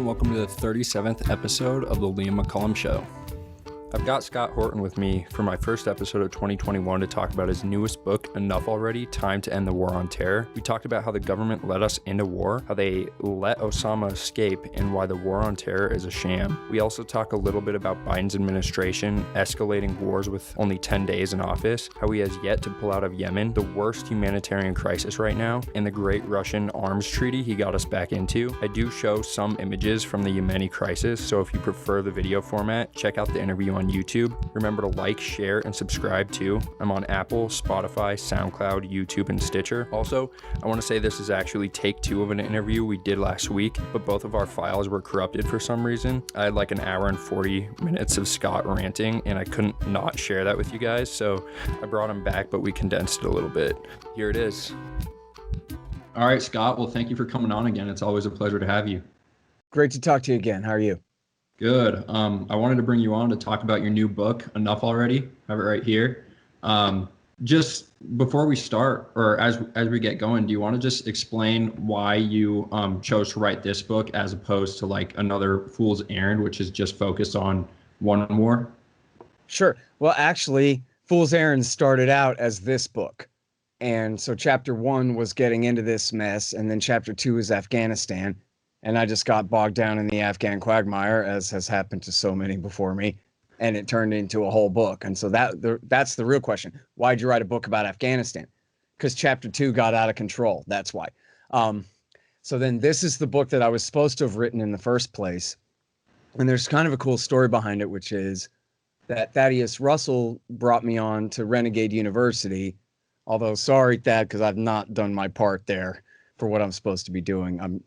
welcome to the 37th episode of the Liam McCullum Show. I've got Scott Horton with me for my first episode of 2021 to talk about his newest book, Enough Already, Time to End the War on Terror. We talked about how the government led us into war, how they let Osama escape, and why the war on terror is a sham. We also talk a little bit about Biden's administration escalating wars with only 10 days in office, how he has yet to pull out of Yemen, the worst humanitarian crisis right now, and the great Russian arms treaty he got us back into. I do show some images from the Yemeni crisis, so if you prefer the video format, check out the interview on YouTube. Remember to like, share, and subscribe too. I'm on Apple, Spotify, SoundCloud, YouTube, and Stitcher. Also, I want to say this is actually take 2 of an interview we did last week, but both of our files were corrupted for some reason. I had like an hour and 40 minutes of Scott ranting, and I couldn't not share that with you guys, so I brought him back, but we condensed it a little bit. Here it is. All right, Scott. Well, thank you for coming on again. It's always a pleasure to have you. Great to talk to you again. How are you? Good. I wanted to bring you on to talk about your new book, Enough Already. I have it right here. Just before we start, or as we get going, do you want to just explain why you chose to write this book as opposed to like another Fool's Errand, which is just focused on one war? Sure. Well, actually, Fool's Errand started out as this book. And so chapter 1 was getting into this mess, and then chapter 2 is Afghanistan. And I just got bogged down in the Afghan quagmire, as has happened to so many before me, and it turned into a whole book. And so that's the real question. Why'd you write a book about Afghanistan? Because chapter 2 got out of control. That's why. So then this is the book that I was supposed to have written in the first place. And there's kind of a cool story behind it, which is that Thaddeus Russell brought me on to Renegade University. Although, sorry, Thad, because I've not done my part there for what I'm supposed to be doing. I'm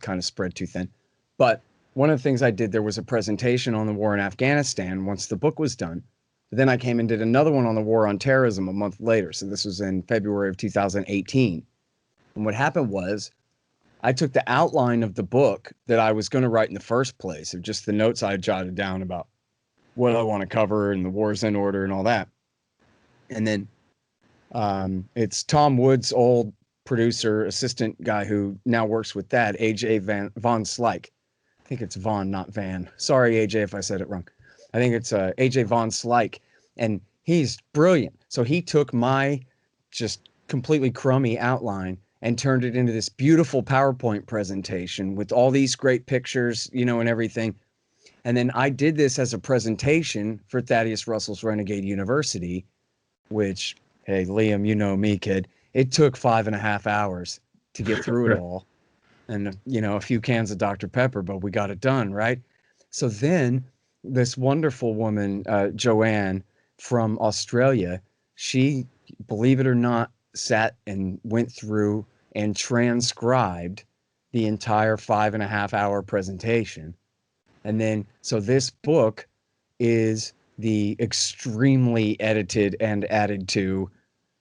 kind of spread too thin. But one of the things I did, there was a presentation on the war in Afghanistan once the book was done. But then I came and did another one on the war on terrorism a month later. So this was in February of 2018. And what happened was I took the outline of the book that I was going to write in the first place, of just the notes I jotted down about what I want to cover and the wars in order and all that. And then it's Tom Wood's old producer, assistant guy who now works with Thad, AJ Von Slyke. I think it's Von, not Van. Sorry, AJ, if I said it wrong. I think it's AJ Von Slyke, and he's brilliant. So he took my just completely crummy outline and turned it into this beautiful PowerPoint presentation with all these great pictures, and everything. And then I did this as a presentation for Thaddeus Russell's Renegade University, which, hey, Liam, you know me, kid. It took 5.5 hours to get through it all, and a few cans of Dr. Pepper, but we got it done, right? So then this wonderful woman, Joanne from Australia, she, believe it or not, sat and went through and transcribed the entire 5.5 hour presentation. And then, so this book is the extremely edited and added to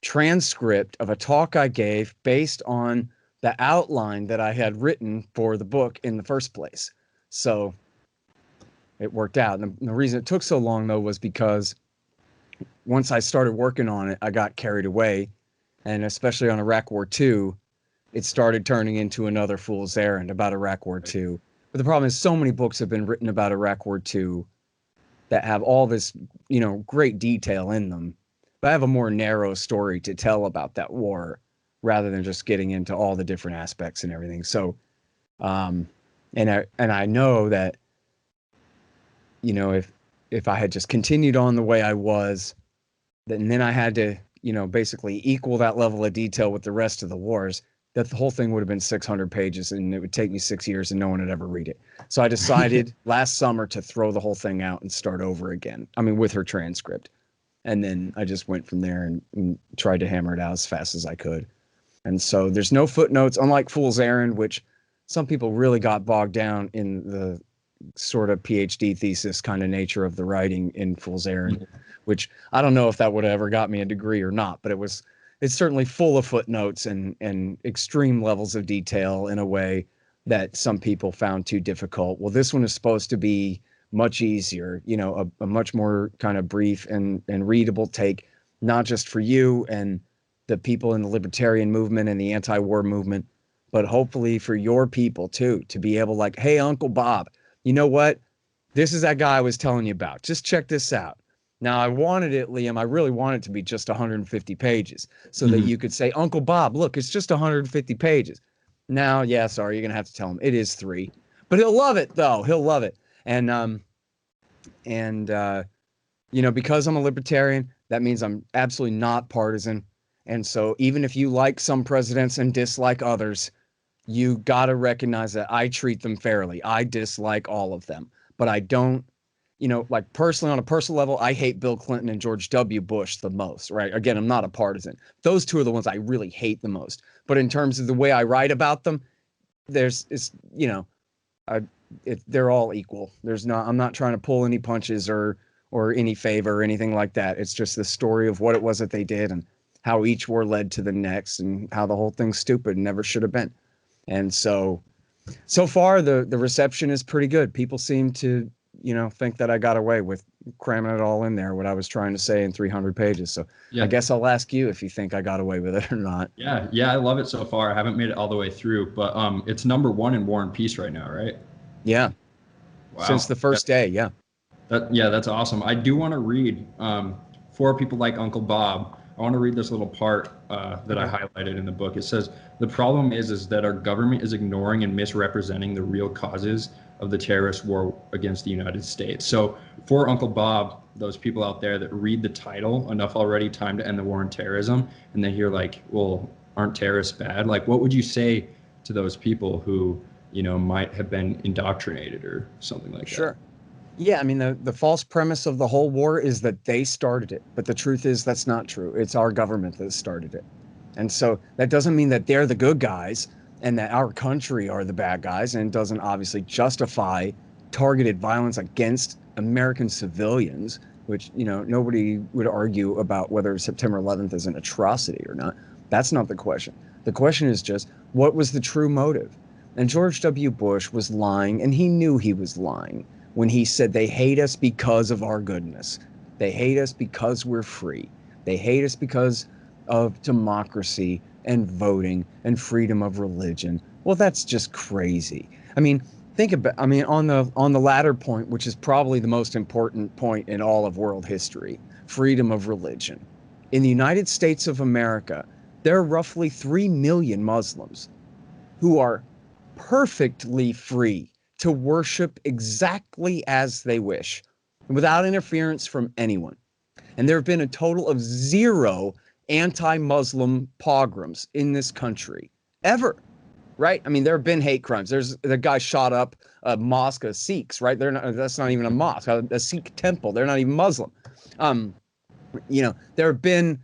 transcript of a talk I gave based on the outline that I had written for the book in the first place. So it worked out. And the reason it took so long, though, was because once I started working on it, I got carried away. And especially on Iraq War II, it started turning into another Fool's Errand about Iraq War II. But the problem is so many books have been written about Iraq War II that have all this, great detail in them. But I have a more narrow story to tell about that war rather than just getting into all the different aspects and everything. So, and I know that, if I had just continued on the way I was, then I had to, basically equal that level of detail with the rest of the wars, that the whole thing would have been 600 pages and it would take me 6 years and no one would ever read it. So I decided last summer to throw the whole thing out and start over again. I mean, with her transcript. And then I just went from there and tried to hammer it out as fast as I could. And so there's no footnotes, unlike Fool's Errand, which some people really got bogged down in the sort of PhD thesis kind of nature of the writing in Fool's Errand, which I don't know if that would have ever got me a degree or not, but it's certainly full of footnotes and extreme levels of detail in a way that some people found too difficult. Well, this one is supposed to be much easier, a much more kind of brief and readable take, not just for you and the people in the libertarian movement and the anti-war movement, but hopefully for your people too, to be able like, hey, Uncle Bob, you know what? This is that guy I was telling you about. Just check this out. Now, I wanted it, Liam. I really wanted it to be just 150 pages so that you could say, Uncle Bob, look, it's just 150 pages. Now, yeah, sorry, you're going to have to tell him it is 3. But he'll love it, though. He'll love it. And you know, because I'm a libertarian, that means I'm absolutely not partisan. And so even if you like some presidents and dislike others, you got to recognize that I treat them fairly. I dislike all of them, but I don't, you know, like personally, on a personal level, I hate Bill Clinton and George W. Bush the most, right? Again, I'm not a partisan. Those two are the ones I really hate the most. But in terms of the way I write about them, you know, they're all equal. I'm not trying to pull any punches or any favor or anything like that. It's just the story of what it was that they did and how each war led to the next and how the whole thing's stupid and never should have been. And so far the reception is pretty good. People seem to, you know, think that I got away with cramming it all in there, what I was trying to say in 300 pages. So yeah. I guess I'll ask you if you think I got away with it or not. Yeah. I love it so far. I haven't made it all the way through, but it's #1 in War and Peace right now, right? Yeah. Wow. Since the first day. Yeah. That's awesome. I do want to read for people like Uncle Bob. I want to read this little part that I highlighted in the book. It says, the problem is that our government is ignoring and misrepresenting the real causes of the terrorist war against the United States. So for Uncle Bob, those people out there that read the title, Enough Already, Time to End the War on Terrorism, and they hear like, well, aren't terrorists bad? Like, what would you say to those people who, you know, might have been indoctrinated or something like that? Sure. Yeah, I mean, the false premise of the whole war is that they started it. But the truth is that's not true. It's our government that started it. And so that doesn't mean that they're the good guys and that our country are the bad guys. And it doesn't obviously justify targeted violence against American civilians, which, you know, nobody would argue about whether September 11th is an atrocity or not. That's not the question. The question is just, what was the true motive? And George W. Bush was lying, and he knew he was lying when he said they hate us because of our goodness. They hate us because we're free. They hate us because of democracy and voting and freedom of religion. Well, that's just crazy. I mean, think about, I mean, on the latter point, which is probably the most important point in all of world history, freedom of religion. In the United States of America, there are roughly 3 million Muslims who are perfectly free to worship exactly as they wish, without interference from anyone. And there have been a total of 0 anti-Muslim pogroms in this country, ever, right? I mean, there have been hate crimes. There's the guy shot up a mosque of Sikhs, right? That's not even a mosque, a Sikh temple. They're not even Muslim. You know, there have been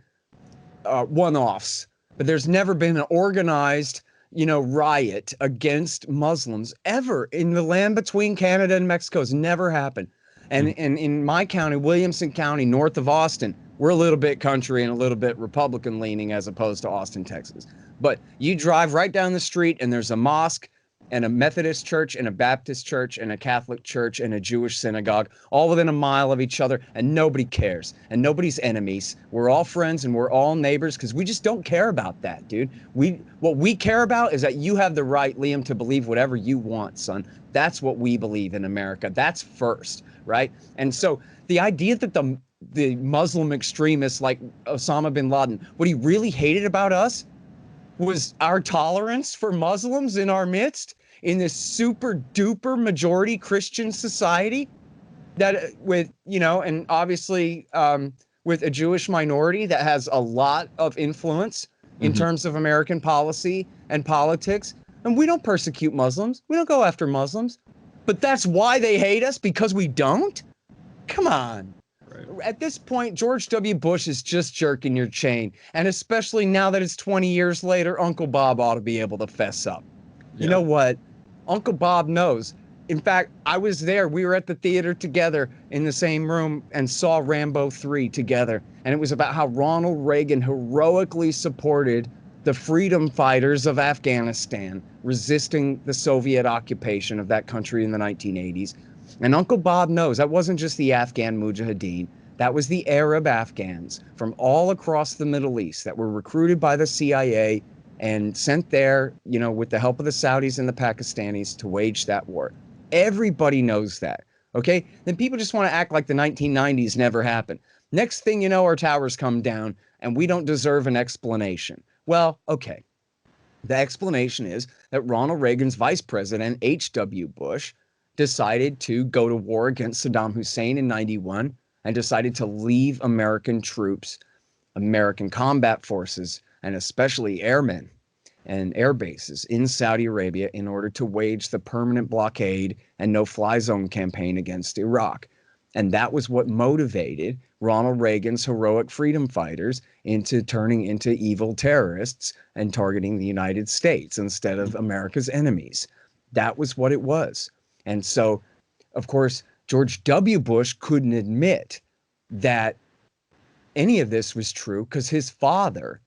one-offs, but there's never been an organized, you know, riot against Muslims ever in the land between Canada and Mexico. Has never happened. And in my county, Williamson County, north of Austin, we're a little bit country and a little bit Republican leaning as opposed to Austin, Texas. But you drive right down the street and there's a mosque and a Methodist church and a Baptist church and a Catholic church and a Jewish synagogue, all within a mile of each other, and nobody cares. And nobody's enemies. We're all friends and we're all neighbors because we just don't care about that, dude. What we care about is that you have the right, Liam, to believe whatever you want, son. That's what we believe in America. That's first, right? And so the idea that the Muslim extremists like Osama bin Laden, what he really hated about us was our tolerance for Muslims in our midst in this super duper majority Christian society that with, you know, and obviously with a Jewish minority that has a lot of influence in terms of American policy and politics. And we don't persecute Muslims. We don't go after Muslims. But that's why they hate us, because we don't? Come on. Right. At this point, George W. Bush is just jerking your chain. And especially now that it's 20 years later, Uncle Bob ought to be able to fess up. Yeah. You know what? Uncle Bob knows. In fact, I was there. We were at the theater together in the same room and saw Rambo 3 together. And it was about how Ronald Reagan heroically supported the freedom fighters of Afghanistan resisting the Soviet occupation of that country in the 1980s. And Uncle Bob knows that wasn't just the Afghan Mujahideen. That was the Arab Afghans from all across the Middle East that were recruited by the CIA and sent there, with the help of the Saudis and the Pakistanis to wage that war. Everybody knows that. Okay. Then people just want to act like the 1990s never happened. Next thing you know, our towers come down and we don't deserve an explanation. Well, okay. The explanation is that Ronald Reagan's vice president, H.W. Bush, decided to go to war against Saddam Hussein in 91 and decided to leave American troops, American combat forces, and especially airmen and air bases in Saudi Arabia in order to wage the permanent blockade and no-fly zone campaign against Iraq. And that was what motivated Ronald Reagan's heroic freedom fighters into turning into evil terrorists and targeting the United States instead of America's enemies. That was what it was. And so, of course, George W. Bush couldn't admit that any of this was true because his father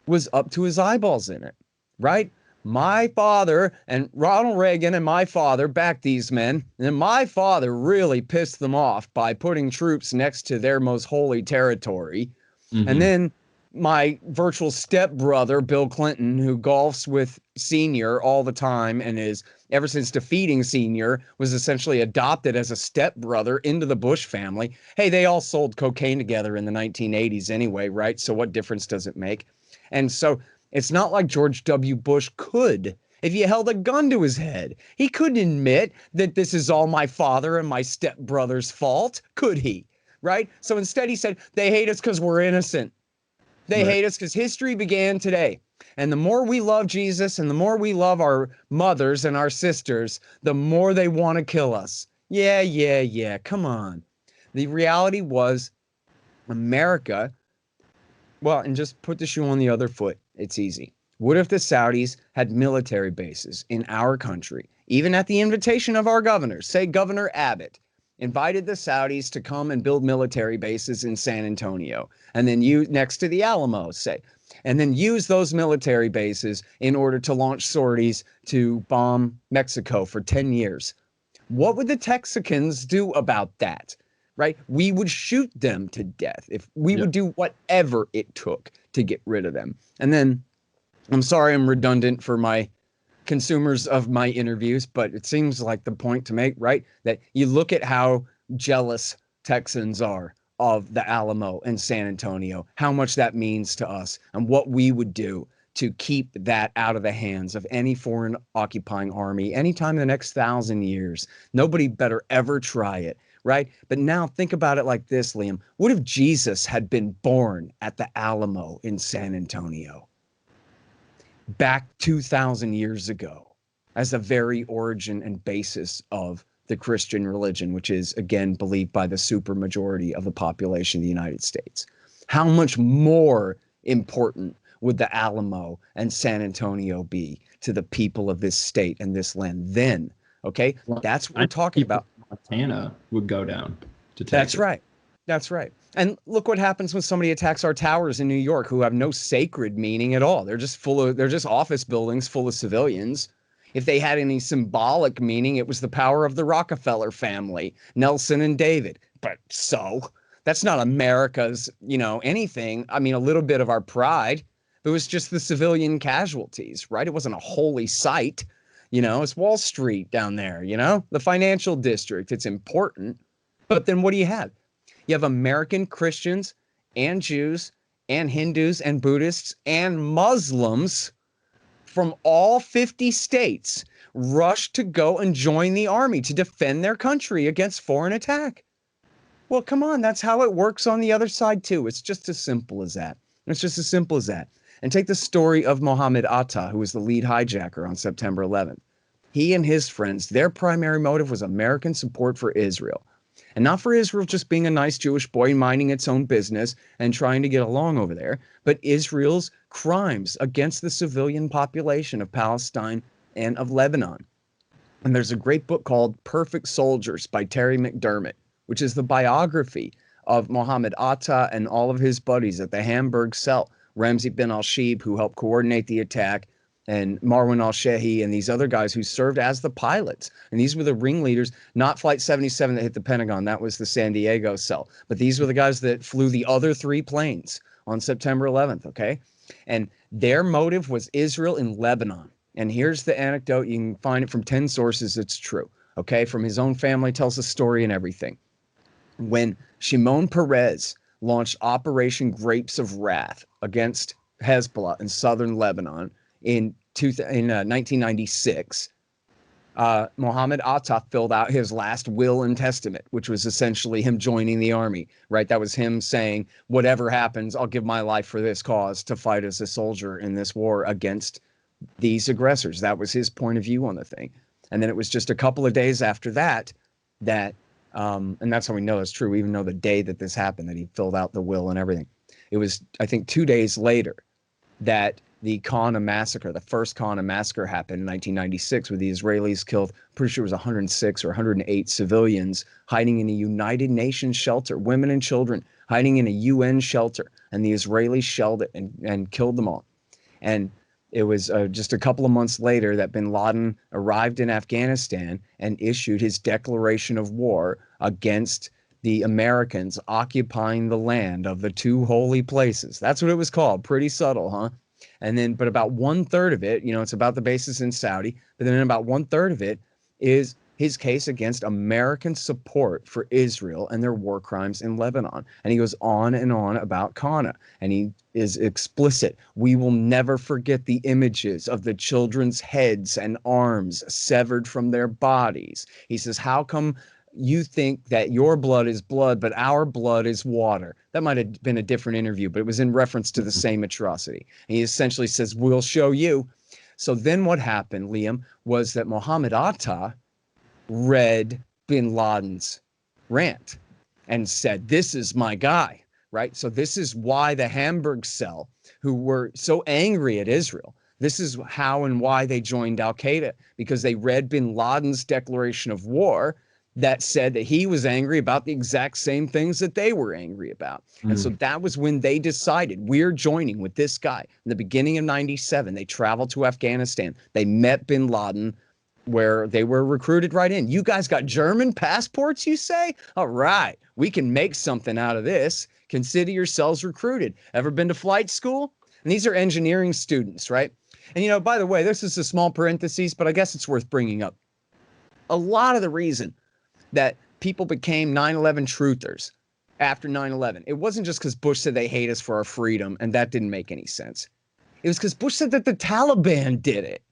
was up to his eyeballs in it, right? My father and Ronald Reagan and my father backed these men, and my father really pissed them off by putting troops next to their most holy territory. Mm-hmm. And then my virtual stepbrother, Bill Clinton, who golfs with Senior all the time and is, ever since defeating Senior, was essentially adopted as a stepbrother into the Bush family. Hey, they all sold cocaine together in the 1980s anyway, right? So what difference does it make? And so it's not like George W. Bush could. If you held a gun to his head, he couldn't admit that this is all my father and my stepbrother's fault, could he? Right? So instead he said, they hate us because we're innocent. They hate us because history began today. And the more we love Jesus and the more we love our mothers and our sisters, the more they want to kill us. Yeah. Come on. The reality was America, well, and just put the shoe on the other foot. It's easy. What if the Saudis had military bases in our country, even at the invitation of our governors? Say Governor Abbott invited the Saudis to come and build military bases in San Antonio, and then next to the Alamo, say, and then use those military bases in order to launch sorties to bomb Mexico for 10 years. What would the Texicans do about that? Right? We would shoot them to death if we would do whatever it took to get rid of them. And then, I'm sorry I'm redundant for my consumers of my interviews, but it seems like the point to make, right? That you look at how jealous Texans are of the Alamo and San Antonio, how much that means to us, and what we would do to keep that out of the hands of any foreign occupying army anytime in the next 1,000 years. Nobody better ever try it. Right? But now think about it like this, Liam. What if Jesus had been born at the Alamo in San Antonio back 2,000 years ago as the very origin and basis of the Christian religion, which is, again, believed by the supermajority of the population of the United States? How much more important would the Alamo and San Antonio be to the people of this state and this land then? Okay, that's what we're talking about. Montana would go down to take That's right. That's right. And look what happens when somebody attacks our towers in New York, who have no sacred meaning at all. They're just office buildings full of civilians. If they had any symbolic meaning, it was the power of the Rockefeller family, Nelson and David. But so that's not America's, anything. I mean, a little bit of our pride. It was just the civilian casualties, right? It wasn't a holy site. It's Wall Street down there, the financial district. It's important. But then what do you have? You have American Christians and Jews and Hindus and Buddhists and Muslims from all 50 states rush to go and join the army to defend their country against foreign attack. Well, come on. That's how it works on the other side, too. It's just as simple as that. It's just as simple as that. And take the story of Mohammed Atta, who was the lead hijacker on September 11th. He and his friends, their primary motive was American support for Israel. And not for Israel just being a nice Jewish boy minding its own business and trying to get along over there, but Israel's crimes against the civilian population of Palestine and of Lebanon. And there's a great book called Perfect Soldiers by Terry McDermott, which is the biography of Mohammed Atta and all of his buddies at the Hamburg cell. Ramzi bin al-Shibh, who helped coordinate the attack, and Marwan al-Shehi and these other guys who served as the pilots. And these were the ringleaders, not Flight 77 that hit the Pentagon. That was the San Diego cell. But these were the guys that flew the other 3 planes on September 11th, okay? And their motive was Israel and Lebanon. And here's the anecdote. You can find it from 10 sources. It's true. Okay. From his own family, tells the story and everything. When Shimon Peres launched Operation Grapes of Wrath against Hezbollah in southern Lebanon in 1996, Mohammed Atta filled out his last will and testament, which was essentially him joining the army, right? That was him saying, whatever happens, I'll give my life for this cause to fight as a soldier in this war against these aggressors. That was his point of view on the thing. And then it was just a couple of days after that, and that's how we know it's true, even though the day that this happened, that he filled out the will and everything. It was, I think, 2 days later that the Qana massacre, the first Qana massacre, happened in 1996, where the Israelis killed, pretty sure it was 106 or 108 civilians hiding in a United Nations shelter, women and children hiding in a UN shelter, and the Israelis shelled it and killed them all. And it was just a couple of months later that bin Laden arrived in Afghanistan and issued his declaration of war against the Americans occupying the land of the two holy places. That's what it was called. Pretty subtle, huh? And then, but about 1/3 of it, it's about the bases in Saudi, but then about 1/3 of it is his case against American support for Israel and their war crimes in Lebanon. And he goes on and on about Qana, and he is explicit. We will never forget the images of the children's heads and arms severed from their bodies. He says, how come you think that your blood is blood, but our blood is water? That might have been a different interview, but it was in reference to the same atrocity. And he essentially says, we'll show you. So then what happened, Liam, was that Mohammed Atta read bin Laden's rant and said, this is my guy, right? So this is why the Hamburg cell, who were so angry at Israel, this is how and why they joined Al-Qaeda, because they read bin Laden's declaration of war that said that he was angry about the exact same things that they were angry about. And so that was when they decided, we're joining with this guy. In the beginning of 97, they traveled to Afghanistan. They met bin Laden where they were recruited right in. You guys got German passports, you say? All right, we can make something out of this. Consider yourselves recruited. Ever been to flight school? And these are engineering students, right? And, by the way, this is a small parenthesis, but I guess it's worth bringing up. A lot of the reason that people became 9/11 truthers after 9/11, it wasn't just because Bush said they hate us for our freedom, and that didn't make any sense. It was because Bush said that the Taliban did it.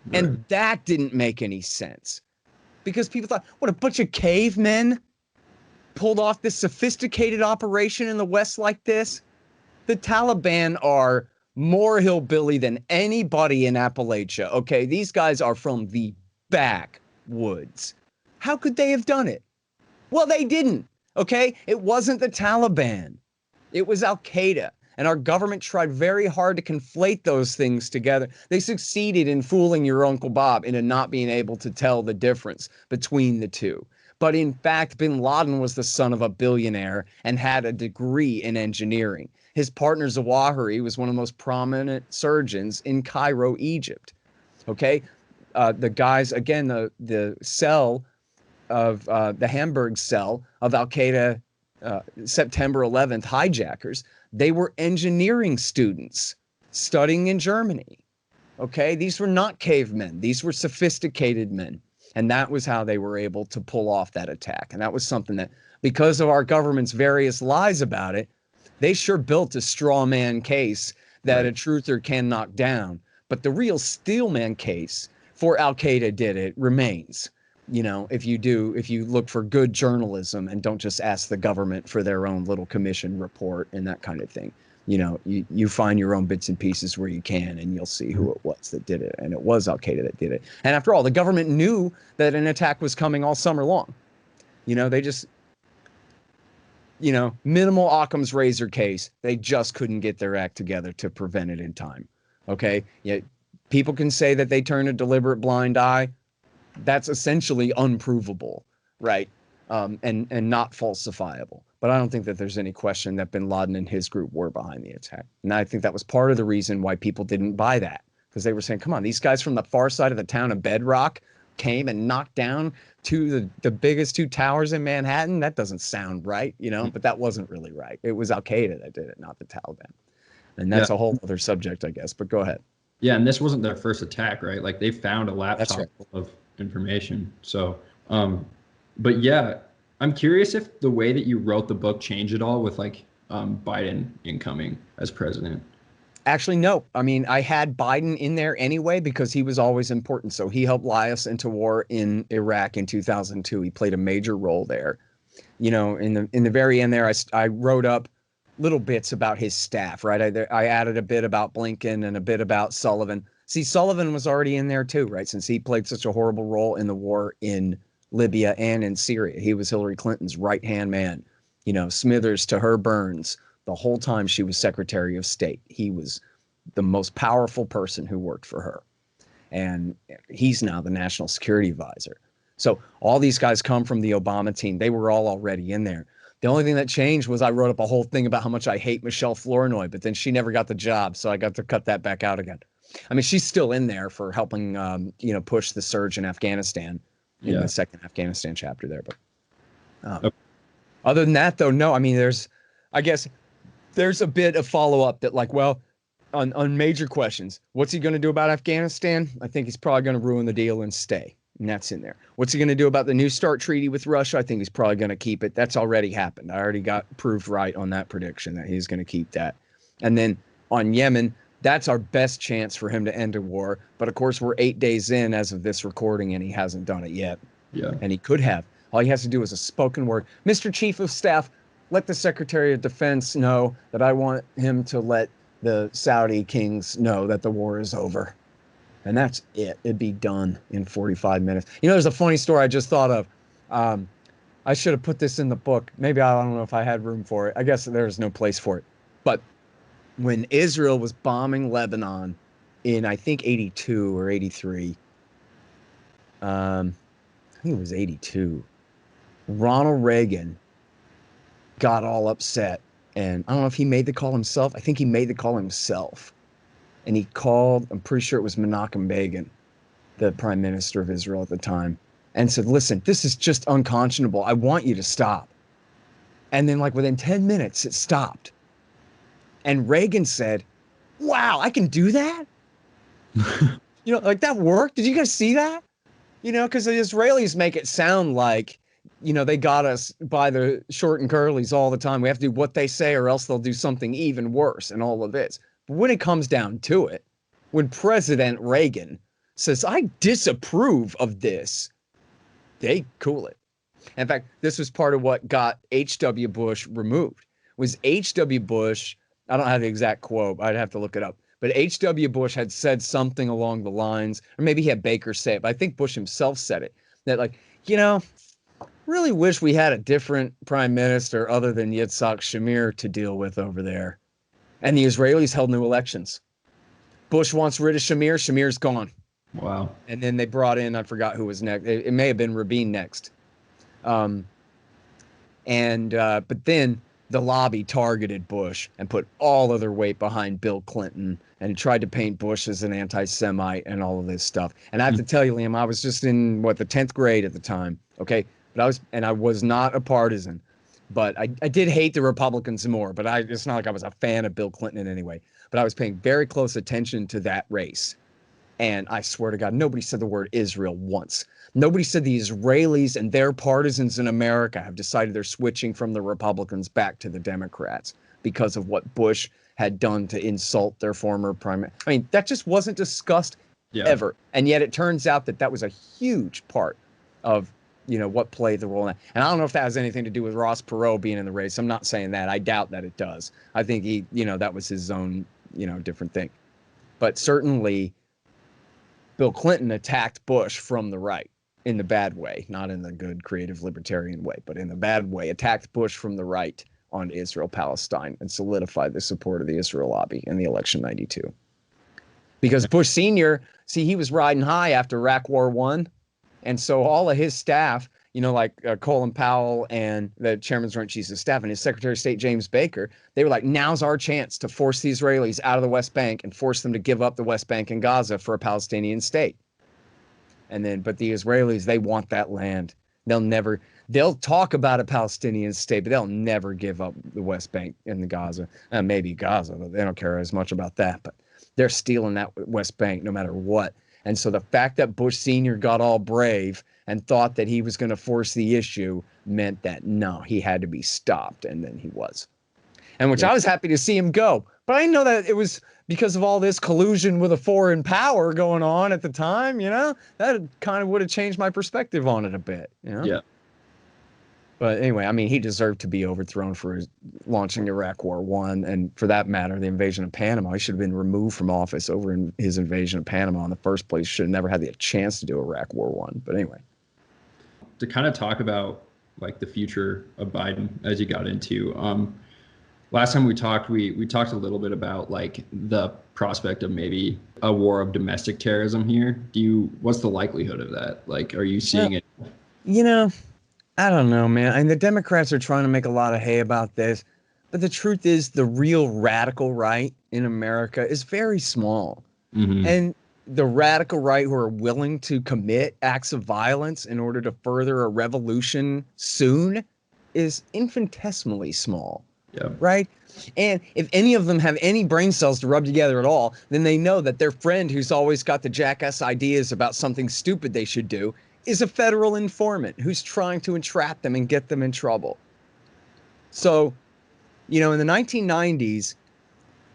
Right. And that didn't make any sense, because people thought, what, a bunch of cavemen pulled off this sophisticated operation in the West like this? The Taliban are more hillbilly than anybody in Appalachia. Okay, these guys are from the backwoods. How could they have done it? Well, they didn't. Okay, it wasn't the Taliban. It was Al-Qaeda. And our government tried very hard to conflate those things together. They succeeded in fooling your Uncle Bob into not being able to tell the difference between the two. But in fact, bin Laden was the son of a billionaire and had a degree in engineering. His partner Zawahiri was one of the most prominent surgeons in Cairo, Egypt. Okay, the guys, again, the cell of the Hamburg cell of Al-Qaeda September 11th hijackers, they were engineering students studying in Germany. Okay, these were not cavemen. These were sophisticated men. And that was how they were able to pull off that attack. And that was something that, because of our government's various lies about it, they sure built a straw man case that a truther can knock down. But the real steel man case for Al-Qaeda did it remains. If you look for good journalism and don't just ask the government for their own little commission report and that kind of thing, you find your own bits and pieces where you can, and you'll see who it was that did it. And it was Al-Qaeda that did it. And after all, the government knew that an attack was coming all summer long. They just, minimal Occam's razor case. They just couldn't get their act together to prevent it in time. Okay. Yeah. People can say that they turned a deliberate blind eye. That's essentially unprovable, right? And not falsifiable. But I don't think that there's any question that bin Laden and his group were behind the attack. And I think that was part of the reason why people didn't buy that, because they were saying, come on, these guys from the far side of the town of Bedrock came and knocked down the biggest two towers in Manhattan. That doesn't sound right, But that wasn't really right. It was Al-Qaeda that did it, not the Taliban. And that's a whole other subject, I guess, but go ahead. Yeah, and this wasn't their first attack, right? Like they found a That's laptop right. full of information. So, but yeah, I'm curious if the way that you wrote the book changed at all with like Biden incoming as president. Actually, no. I mean, I had Biden in there anyway because he was always important. So he helped lie us into war in Iraq in 2002. He played a major role there. You know, in the very end there, I wrote up little bits about his staff, right? I added a bit about Blinken and a bit about Sullivan. See, Sullivan was already in there too, right? Since he played such a horrible role in the war in Libya and in Syria. He was Hillary Clinton's right-hand man. You know, Smithers to her Burns the whole time she was Secretary of State. He was the most powerful person who worked for her. And he's now the National Security Advisor. So all these guys come from the Obama team. They were all already in there. The only thing that changed was I wrote up a whole thing about how much I hate Michelle Flournoy, but then she never got the job, so I got to cut that back out again. I mean, she's still in there for helping, push the surge in Afghanistan in the second Afghanistan chapter there. But other than that, though, no. I mean, I guess there's a bit of follow up that, like, well, on major questions, what's he going to do about Afghanistan? I think he's probably going to ruin the deal and stay. And that's in there. What's he going to do about the New START treaty with Russia? I think he's probably going to keep it. That's already happened. I already got proved right on that prediction that he's going to keep that. And then on Yemen, that's our best chance for him to end a war. But of course, we're 8 days in as of this recording, and he hasn't done it yet. Yeah. And he could have. All he has to do is a spoken word. Mr. Chief of Staff, let the Secretary of Defense know that I want him to let the Saudi kings know that the war is over. And that's it. It'd be done in 45 minutes. You know, there's a funny story I just thought of. I should have put this in the book. Maybe I don't know if I had room for it. I guess there's no place for it. But when Israel was bombing Lebanon in, I think, 82 or 83, I think it was 82, Ronald Reagan got all upset. And I don't know if he made the call himself. I think he made the call himself. And he called, I'm pretty sure it was Menachem Begin, the prime minister of Israel at the time, and said, listen, this is just unconscionable. I want you to stop. And then like within 10 minutes, it stopped. And Reagan said, wow, I can do that? Like that worked? Did you guys see that? Because the Israelis make it sound like, they got us by the short and curlies all the time. We have to do what they say or else they'll do something even worse and all of this. But when it comes down to it, when President Reagan says, I disapprove of this, they cool it. In fact, this was part of what got H.W. Bush removed. Was H.W. Bush, I don't have the exact quote, I'd have to look it up, but H.W. Bush had said something along the lines, or maybe he had Baker say it, but I think Bush himself said it, that like, really wish we had a different prime minister other than Yitzhak Shamir to deal with over there. And the Israelis held new elections. Bush wants rid of Shamir. Shamir's gone. Wow. And then they brought in, I forgot who was next. It may have been Rabin next. But then the lobby targeted Bush and put all of their weight behind Bill Clinton and tried to paint Bush as an anti-Semite and all of this stuff. And I have to tell you, Liam, I was just in the 10th grade at the time. Okay. But I was not a partisan. But I did hate the Republicans more, but it's not like I was a fan of Bill Clinton in any way. But I was paying very close attention to that race. And I swear to God, nobody said the word Israel once. Nobody said the Israelis and their partisans in America have decided they're switching from the Republicans back to the Democrats because of what Bush had done to insult their former prime. I mean, that just wasn't discussed ever. And yet it turns out that was a huge part of what played the role in that. And I don't know if that has anything to do with Ross Perot being in the race. I'm not saying that. I doubt that it does. I think he, that was his own, different thing. But certainly Bill Clinton attacked Bush from the right in the bad way, not in the good creative libertarian way, but in the bad way, attacked Bush from the right on Israel, Palestine, and solidified the support of the Israel lobby in the election 92. Because Bush Sr., he was riding high after Iraq War I. And so all of his staff, like Colin Powell and the Chairman's Joint Chiefs of Staff and his Secretary of State, James Baker, they were like, now's our chance to force the Israelis out of the West Bank and force them to give up the West Bank and Gaza for a Palestinian state. But the Israelis, they want that land. they'll talk about a Palestinian state, but they'll never give up the West Bank and the Gaza. Maybe Gaza, but they don't care as much about that. But they're stealing that West Bank no matter what. And so the fact that Bush Sr. got all brave and thought that he was going to force the issue meant that no, he had to be stopped. And then he was. And which I was happy to see him go. But I didn't know that it was because of all this collusion with a foreign power going on at the time, you know? That kind of would have changed my perspective on it a bit, you know? Yeah. But anyway, I mean, he deserved to be overthrown for launching Iraq War One, and for that matter, the invasion of Panama. He should have been removed from office over his invasion of Panama in the first place. Should have never had the chance to do Iraq War One. But anyway, to kind of talk about like the future of Biden as you got into, last time we talked a little bit about like the prospect of maybe a war of domestic terrorism here. What's the likelihood of that? Like, are you seeing it? You know, I don't know, man. And the Democrats are trying to make a lot of hay about this, but the truth is the real radical right in America is very small. Mm-hmm. And the radical right who are willing to commit acts of violence in order to further a revolution soon is infinitesimally small. Yeah. Right? And if any of them have any brain cells to rub together at all, then they know that their friend who's always got the jackass ideas about something stupid they should do is a federal informant who's trying to entrap them and get them in trouble. So, you know, in the 1990s,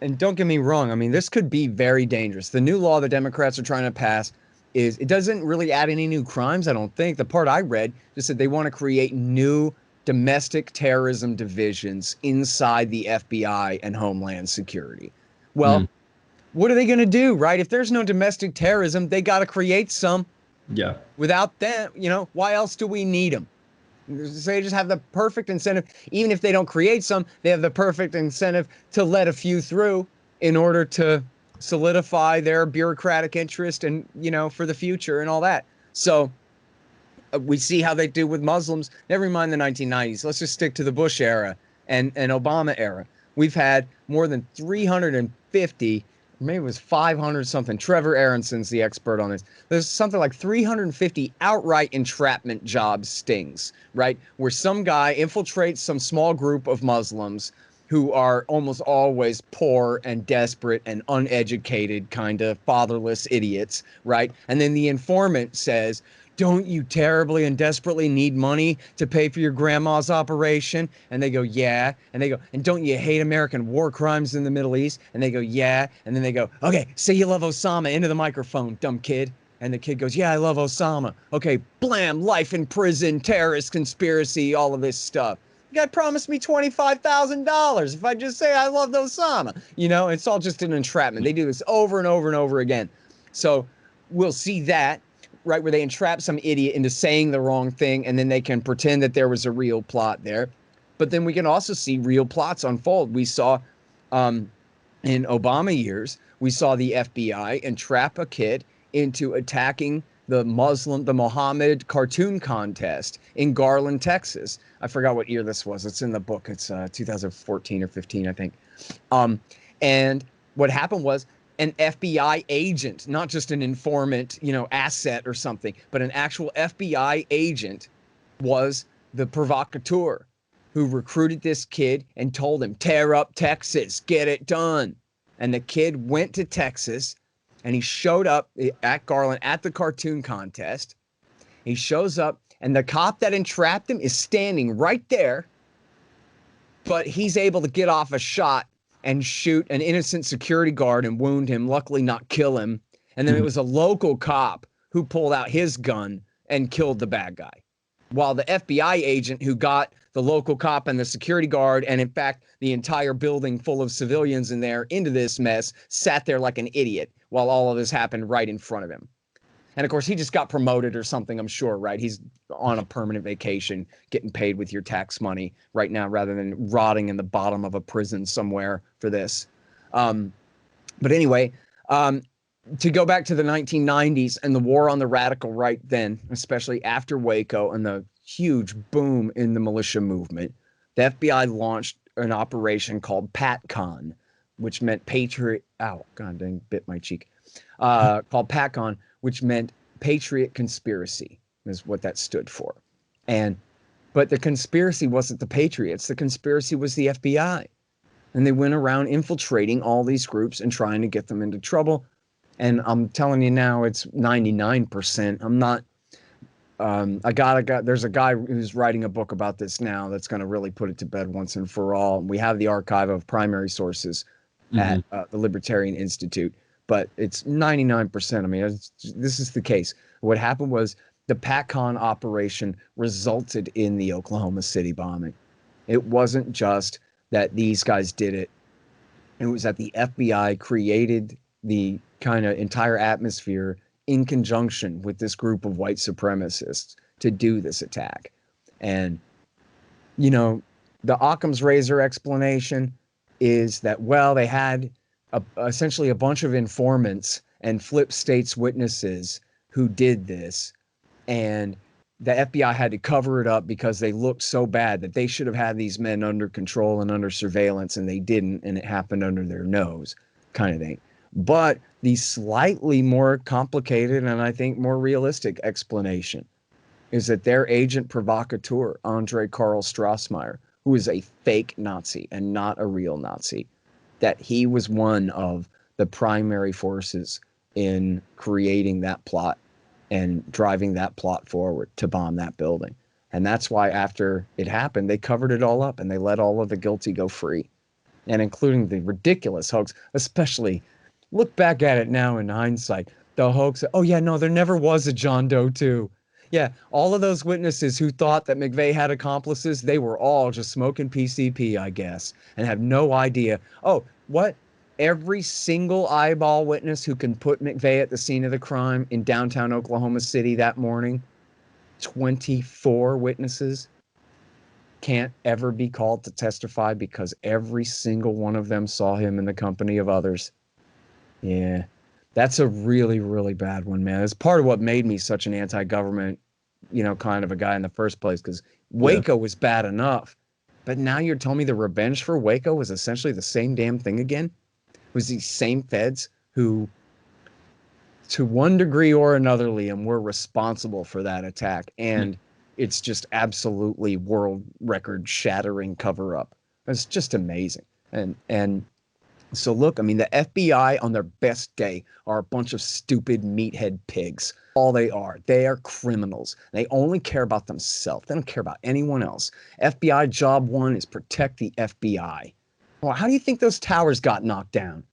and don't get me wrong, I mean, this could be very dangerous. The new law the Democrats are trying to pass it doesn't really add any new crimes, I don't think. The part I read just said they want to create new domestic terrorism divisions inside the FBI and Homeland Security. Well, what are they going to do, right? If there's no domestic terrorism, they got to create some. Yeah. Without them, you know, why else do we need them? So they just have the perfect incentive. Even if they don't create some, they have the perfect incentive to let a few through in order to solidify their bureaucratic interest and, you know, for the future and all that. So we see how they do with Muslims. Never mind the 1990s. Let's just stick to the Bush era and Obama era. We've had more than 350, maybe it was 500 something. Trevor Aronson's the expert on this. There's something like 350 outright entrapment job stings, right? Where some guy infiltrates some small group of Muslims who are almost always poor and desperate and uneducated, kind of fatherless idiots, right? And then the informant says, don't you terribly and desperately need money to pay for your grandma's operation? And they go, yeah. And they go, and don't you hate American war crimes in the Middle East? And they go, yeah. And then they go, okay, say you love Osama into the microphone, dumb kid. And the kid goes, yeah, I love Osama. Okay, blam, life in prison, terrorist conspiracy, all of this stuff. The guy promised me $25,000 if I just say I love Osama. You know, it's all just an entrapment. They do this over and over and over again. So we'll see that. Right, where they entrap some idiot into saying the wrong thing, and then they can pretend that there was a real plot there. But then we can also see real plots unfold. We saw in Obama years, we saw the FBI entrap a kid into attacking the Mohammed cartoon contest in Garland, Texas. I forgot what year this was. It's in the book. It's 2014 or 15, I think. And what happened was, an FBI agent, not just an informant, you know, asset or something, but an actual FBI agent was the provocateur who recruited this kid and told him, tear up Texas, get it done. And the kid went to Texas and he showed up at Garland at the cartoon contest. He shows up and the cop that entrapped him is standing right there, but he's able to get off a shot and shoot an innocent security guard and wound him, luckily not kill him. And then it was a local cop who pulled out his gun and killed the bad guy. While the FBI agent who got the local cop and the security guard, and in fact, the entire building full of civilians in there into this mess, sat there like an idiot while all of this happened right in front of him. And of course, he just got promoted or something, I'm sure, right? He's on a permanent vacation, getting paid with your tax money right now, rather than rotting in the bottom of a prison somewhere for this. But anyway, to go back to the 1990s and the war on the radical right then, especially after Waco and the huge boom in the militia movement, the FBI launched an operation called PATCON, which meant Patriot. Ow, God dang, bit my cheek. Called PATCON, which meant Patriot Conspiracy, is what that stood for. And But the conspiracy wasn't the Patriots. The conspiracy was the FBI. And they went around infiltrating all these groups and trying to get them into trouble. And I'm telling you now, it's 99%. I'm not, there's a guy who's writing a book about this now that's going to really put it to bed once and for all. We have the archive of primary sources at the Libertarian Institute, but it's 99%. I mean, this is the case. What happened was the PACON operation resulted in the Oklahoma City bombing. It wasn't just that these guys did it. It was that the FBI created the kind of entire atmosphere in conjunction with this group of white supremacists to do this attack. And, you know, the Occam's razor explanation is that, well, they had essentially a bunch of informants and flip states witnesses who did this. And the FBI had to cover it up because they looked so bad that they should have had these men under control and under surveillance, and they didn't, and it happened under their nose, kind of thing. But the slightly more complicated and I think more realistic explanation is that their agent provocateur, Andre Karl Strassmeyer, who is a fake Nazi and not a real Nazi, that he was one of the primary forces in creating that plot and driving that plot forward to bomb that building. And that's why after it happened, they covered it all up and they let all of the guilty go free. And including the ridiculous hoax, especially look back at it now in hindsight, the hoax, oh yeah, no, there never was a John Doe 2. Yeah, all of those witnesses who thought that McVeigh had accomplices, they were all just smoking PCP, I guess, and have no idea. Oh, what? Every single eyeball witness who can put McVeigh at the scene of the crime in downtown Oklahoma City that morning, 24 witnesses, can't ever be called to testify because every single one of them saw him in the company of others. Yeah, that's a really, really bad one, man. It's part of what made me such an anti-government, you know, kind of a guy in the first place, because Waco was bad enough. But now you're telling me the revenge for Waco was essentially the same damn thing again? It was these same feds who, to one degree or another, Liam, were responsible for that attack. And it's just absolutely world record shattering cover up. It's just amazing. And so look, I mean, the FBI on their best day are a bunch of stupid meathead pigs. All they are criminals. They only care about themselves. They don't care about anyone else. FBI job one is protect the FBI. Well, how do you think those towers got knocked down?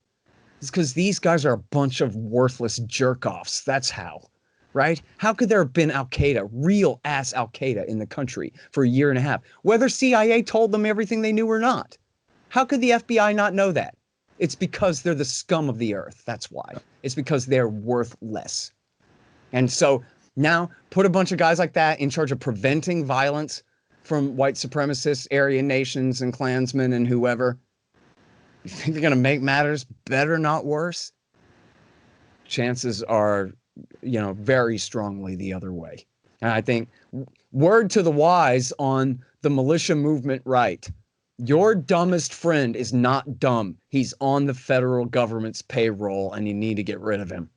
It's because these guys are a bunch of worthless jerk-offs. That's how, right? How could there have been Al-Qaeda, real ass Al-Qaeda in the country for a year and a half, whether CIA told them everything they knew or not? How could the FBI not know that? It's because they're the scum of the earth. That's why. It's because they're worthless. And so now put a bunch of guys like that in charge of preventing violence from white supremacists, Aryan nations, and Klansmen and whoever. You think they're going to make matters better, not worse? Chances are, you know, very strongly the other way. And I think word to the wise on the militia movement right. Your dumbest friend is not dumb. He's on the federal government's payroll and you need to get rid of him.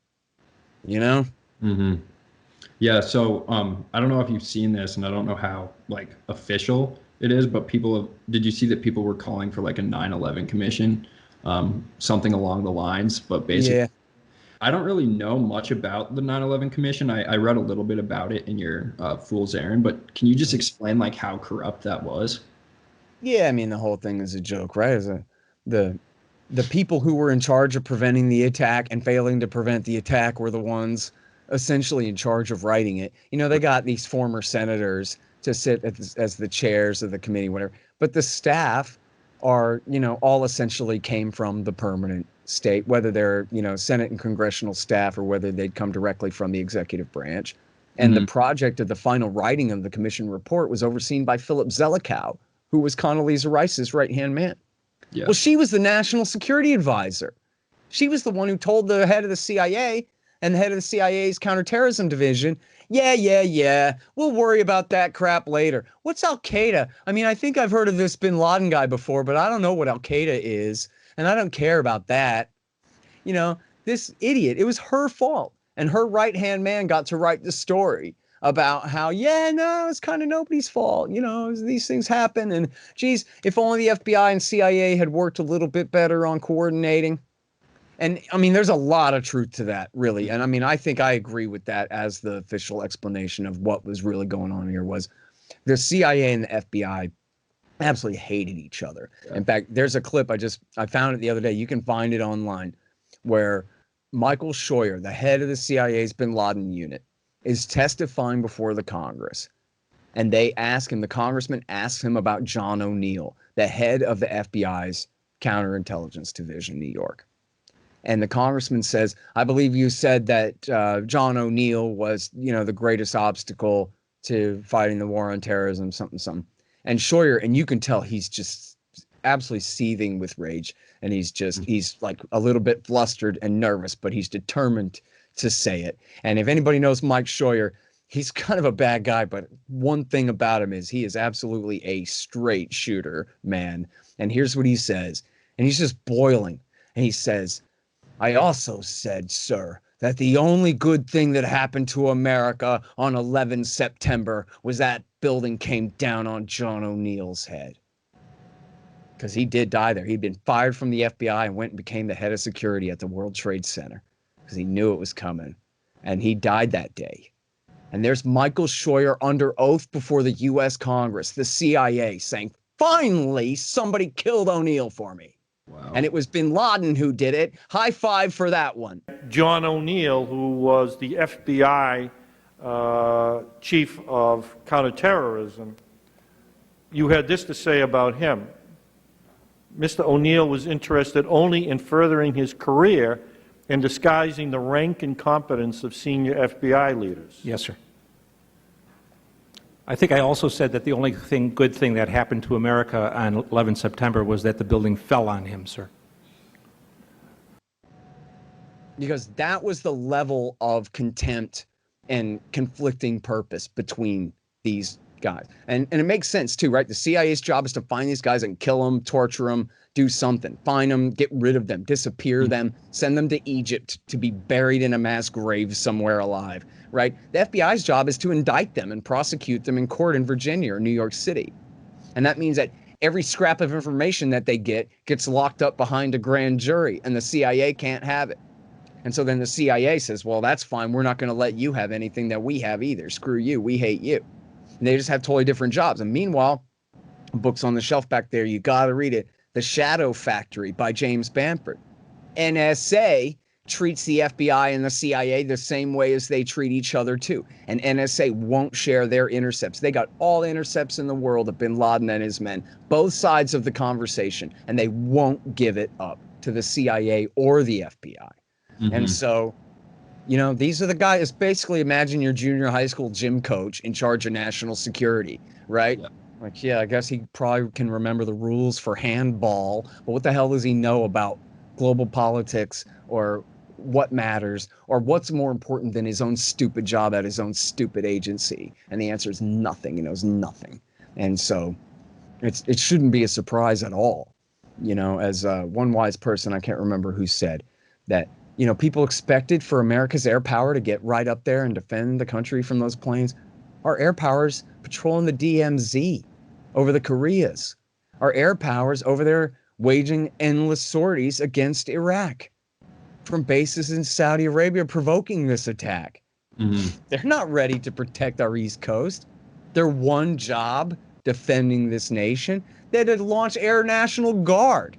You know? Mm-hmm. Yeah. So I don't know if you've seen this, and I don't know how like official it is, but did you see that people were calling for like a 9/11 commission, something along the lines, but basically, yeah. I don't really know much about the 9/11 commission. I read a little bit about it in your Fool's Errand, but can you just explain like how corrupt that was? Yeah, I mean, the whole thing is a joke, right? The people who were in charge of preventing the attack and failing to prevent the attack were the ones essentially in charge of writing it. You know, they got these former senators to sit as the chairs of the committee, whatever. But the staff are, you know, all essentially came from the permanent state, whether they're, you know, Senate and congressional staff or whether they'd come directly from the executive branch. And the project of the final writing of the commission report was overseen by Philip Zelikow, who was Condoleezza Rice's right-hand man. Yeah. Well, she was the national security advisor. She was the one who told the head of the CIA and the head of the CIA's counterterrorism division, yeah, we'll worry about that crap later. What's Al-Qaeda? I mean, I think I've heard of this bin Laden guy before, but I don't know what Al-Qaeda is, and I don't care about that. You know, this idiot, it was her fault, and her right-hand man got to write the story about how, yeah, no, it's kind of nobody's fault. You know, these things happen. And geez, if only the FBI and CIA had worked a little bit better on coordinating. And I mean, there's a lot of truth to that, really. And I mean, I think I agree with that as the official explanation of what was really going on here was the CIA and the FBI absolutely hated each other. Yeah. In fact, there's a clip I found it the other day. You can find it online where Michael Scheuer, the head of the CIA's Bin Laden unit, is testifying before the Congress. And they ask him, the congressman asks him about John O'Neill, the head of the FBI's Counterintelligence Division in New York. And the congressman says, I believe you said that John O'Neill was, you know, the greatest obstacle to fighting the war on terrorism, something. And Scheuer, and you can tell he's just absolutely seething with rage. And he's like a little bit flustered and nervous, but he's determined to say it. And if anybody knows Mike Scheuer, he's kind of a bad guy, but one thing about him is he is absolutely a straight shooter, man. And here's what he says. And he's just boiling. And he says, I also said, sir, that the only good thing that happened to America on 11 September was that building came down on John O'Neill's head. Because he did die there. He'd been fired from the FBI and went and became the head of security at the World Trade Center because he knew it was coming. And he died that day. And there's Michael Scheuer under oath before the U.S. Congress, the CIA, saying, finally, somebody killed O'Neill for me. Wow. And it was Bin Laden who did it. High five for that one. John O'Neill, who was the FBI chief of counterterrorism, you had this to say about him. Mr. O'Neill was interested only in furthering his career and disguising the rank and competence of senior FBI leaders. Yes, sir. I think I also said that the only good thing that happened to America on 11 September was that the building fell on him, sir. Because that was the level of contempt and conflicting purpose between these guys. And it makes sense too, right? The CIA's job is to find these guys and kill them, torture them, do something, find them, get rid of them, disappear them, send them to Egypt to be buried in a mass grave somewhere alive, right? The FBI's job is to indict them and prosecute them in court in Virginia or New York City. And that means that every scrap of information that they get gets locked up behind a grand jury and the CIA can't have it. And so then the CIA says, well, that's fine. We're not going to let you have anything that we have either. Screw you. We hate you. And they just have totally different jobs. And meanwhile, book's on the shelf back there. You got to read it. The Shadow Factory by James Bamford. NSA treats the FBI and the CIA the same way as they treat each other too. And NSA won't share their intercepts. They got all the intercepts in the world of Bin Laden and his men, both sides of the conversation, and they won't give it up to the CIA or the FBI. Mm-hmm. And so, you know, these are the guys. Basically, imagine your junior high school gym coach in charge of national security, right? Yeah. Like, yeah, I guess he probably can remember the rules for handball, but what the hell does he know about global politics or what matters or what's more important than his own stupid job at his own stupid agency? And the answer is nothing. He knows nothing. And so it shouldn't be a surprise at all. You know, as one wise person, I can't remember who said that, you know, people expected for America's air power to get right up there and defend the country from those planes. Our air powers patrolling the DMZ over the Koreas. Our air powers over there waging endless sorties against Iraq from bases in Saudi Arabia, provoking this attack. Mm-hmm. They're not ready to protect our East Coast. Their one job, defending this nation, they had launched Air National Guard.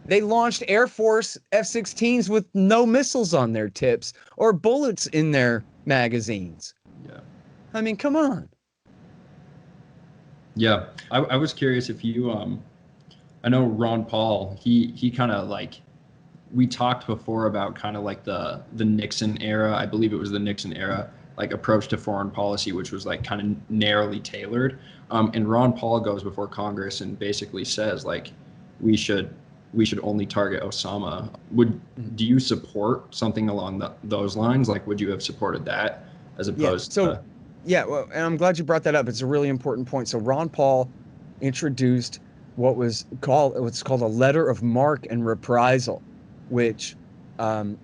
They launched Air Force F-16s with no missiles on their tips or bullets in their magazines. Yeah. I mean, come on. Yeah, I was curious if you, I know Ron Paul, he kind of like, we talked before about kind of like the Nixon era, I believe it was the Nixon era, like approach to foreign policy, which was like kind of narrowly tailored. And Ron Paul goes before Congress and basically says like, we should only target Osama. Do you support something along those lines? Like, would you have supported that as opposed to? Yeah, well, and I'm glad you brought that up. It's a really important point. So Ron Paul introduced what's called a letter of marque and reprisal, which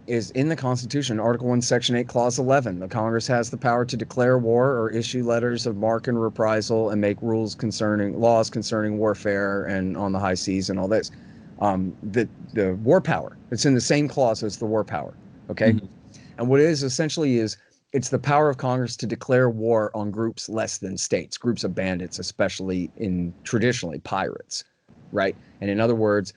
is in the Constitution, Article 1, Section 8, Clause 11. The Congress has the power to declare war or issue letters of marque and reprisal and make laws concerning warfare and on the high seas and all this. The war power, it's in the same clause as the war power, okay? Mm-hmm. And what it is essentially is it's the power of Congress to declare war on groups less than states, groups of bandits, especially in traditionally pirates, right? And in other words,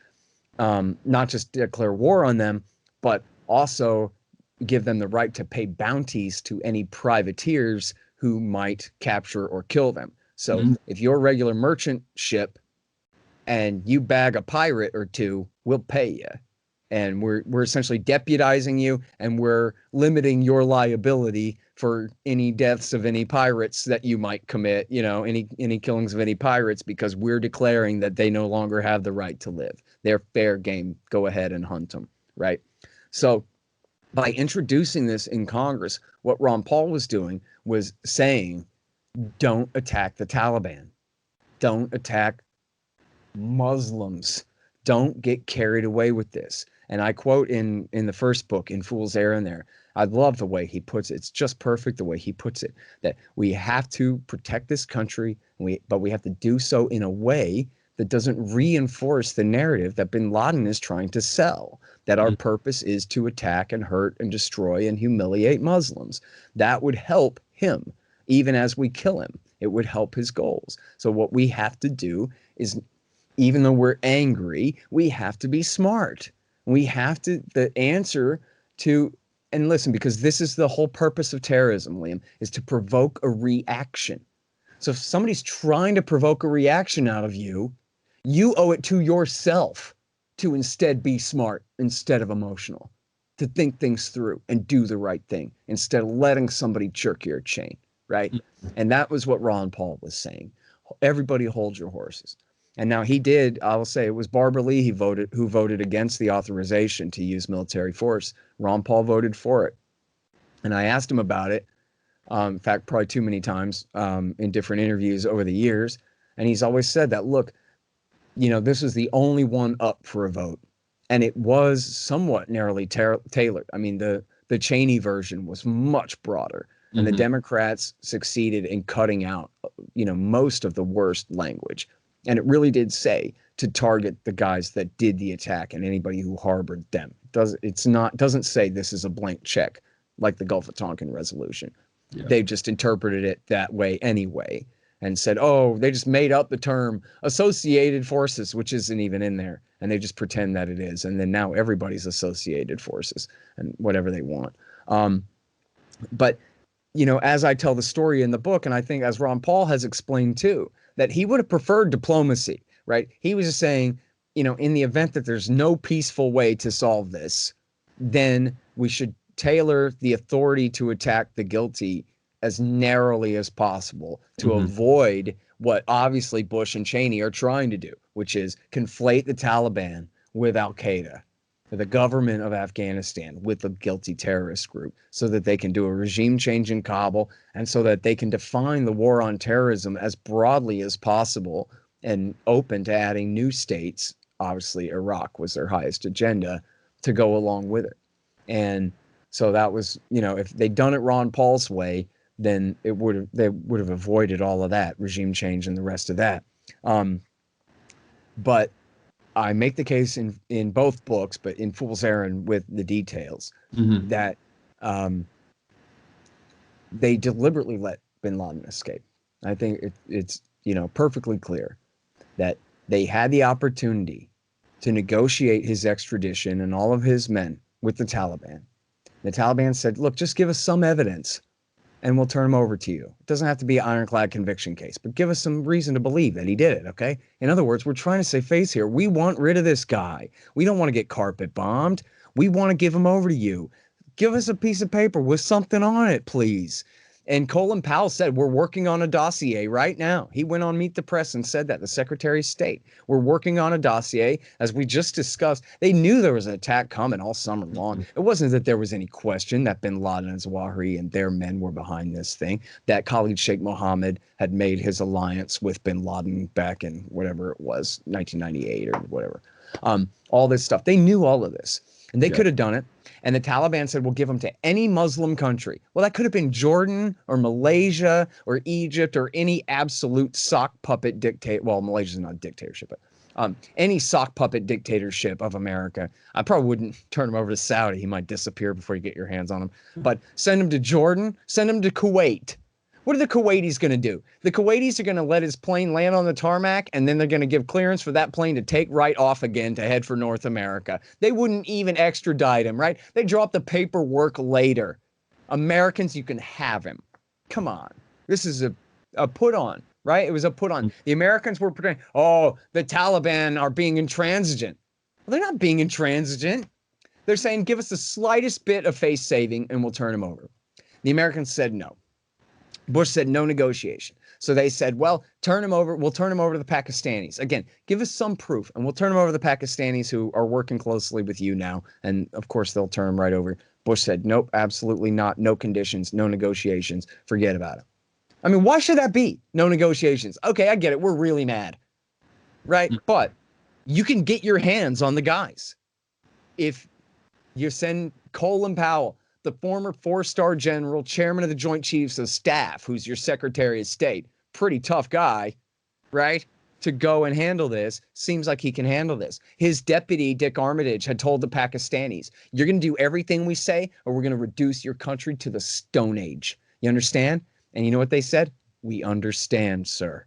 not just declare war on them, but also give them the right to pay bounties to any privateers who might capture or kill them. So if you're a regular merchant ship and you bag a pirate or two, we'll pay you. And we're essentially deputizing you, and we're limiting your liability for any deaths of any pirates that you might commit, any killings of any pirates, because we're declaring that they no longer have the right to live. They're fair game. Go ahead and hunt them, right? So by introducing this in Congress, what Ron Paul was doing was saying, don't attack the Taliban. Don't attack Muslims. Don't get carried away with this. And I quote in the first book, in Fool's Errand there, I love the way he puts it. It's just perfect the way he puts it, that we have to protect this country, but we have to do so in a way that doesn't reinforce the narrative that bin Laden is trying to sell, that our purpose is to attack and hurt and destroy and humiliate Muslims. That would help him, even as we kill him. It would help his goals. So what we have to do is, even though we're angry, we have to be smart. We have to, the answer to, and listen, because this is the whole purpose of terrorism, Liam, is to provoke a reaction. So if somebody's trying to provoke a reaction out of you, you owe it to yourself to instead be smart instead of emotional, to think things through and do the right thing instead of letting somebody jerk your chain, right? And that was what Ron Paul was saying. Everybody hold your horses. And now he did, I will say, it was Barbara Lee who voted against the authorization to use military force. Ron Paul voted for it. And I asked him about it, in fact, probably too many times in different interviews over the years. And he's always said that, look, this was the only one up for a vote. And it was somewhat narrowly tailored. I mean, the Cheney version was much broader. And the Democrats succeeded in cutting out, most of the worst language. And it really did say to target the guys that did the attack and anybody who harbored them. Doesn't say this is a blank check like the Gulf of Tonkin resolution. Yeah. They just interpreted it that way anyway and said, oh, they just made up the term associated forces, which isn't even in there. And they just pretend that it is. And then now everybody's associated forces and whatever they want. But, as I tell the story in the book, and I think as Ron Paul has explained too, that he would have preferred diplomacy, right? He was just saying, in the event that there's no peaceful way to solve this, then we should tailor the authority to attack the guilty as narrowly as possible to avoid what obviously Bush and Cheney are trying to do, which is conflate the Taliban with Al-Qaeda, the government of Afghanistan with the guilty terrorist group, so that they can do a regime change in Kabul and so that they can define the war on terrorism as broadly as possible and open to adding new states. Obviously, Iraq was their highest agenda to go along with it. And so that was, if they'd done it Ron Paul's way, then they would have avoided all of that regime change and the rest of that. But I make the case in both books, but in Fool's Errand with the details, that they deliberately let bin Laden escape. I think it's perfectly clear that they had the opportunity to negotiate his extradition and all of his men with the Taliban. The Taliban said, look, just give us some evidence and we'll turn him over to you. It doesn't have to be an ironclad conviction case, but give us some reason to believe that he did it, okay? In other words, we're trying to save face here. We want rid of this guy. We don't want to get carpet bombed. We want to give him over to you. Give us a piece of paper with something on it, please. And Colin Powell said, we're working on a dossier right now. He went on Meet the Press and said that, the Secretary of State. We're working on a dossier. As we just discussed, they knew there was an attack coming all summer long. It wasn't that there was any question that bin Laden and Zawahiri and their men were behind this thing, that Khalid Sheikh Mohammed had made his alliance with bin Laden back in whatever it was, 1998 or whatever. all this stuff. They knew all of this, and they could have done it. And the Taliban said, we'll give them to any Muslim country. Well, that could have been Jordan or Malaysia or Egypt or any absolute sock puppet dictator. Well, Malaysia's not a dictatorship, but any sock puppet dictatorship of America. I probably wouldn't turn him over to Saudi. He might disappear before you get your hands on him. But send him to Jordan, send him to Kuwait. What are the Kuwaitis going to do? The Kuwaitis are going to let his plane land on the tarmac, and then they're going to give clearance for that plane to take right off again to head for North America. They wouldn't even extradite him, right? They drop the paperwork later. Americans, you can have him. Come on. This is a put on, right? It was a put on. The Americans were pretending, oh, the Taliban are being intransigent. Well, they're not being intransigent. They're saying, give us the slightest bit of face saving and we'll turn him over. The Americans said no. Bush said no negotiation. So they said, well, turn him over. We'll turn him over to the Pakistanis. Again, give us some proof and we'll turn him over to the Pakistanis who are working closely with you now. And of course, they'll turn him right over. Bush said, nope, absolutely not. No conditions, no negotiations. Forget about it. I mean, why should that be? No negotiations. Okay, I get it. We're really mad. Right? But you can get your hands on the guys. If you send Colin Powell, the former 4-star general, chairman of the Joint Chiefs of Staff, who's your Secretary of State, pretty tough guy, right? To go and handle this, seems like he can handle this. His deputy, Dick Armitage, had told the Pakistanis, you're going to do everything we say, or we're going to reduce your country to the Stone Age. You understand? And you know what they said? We understand, sir.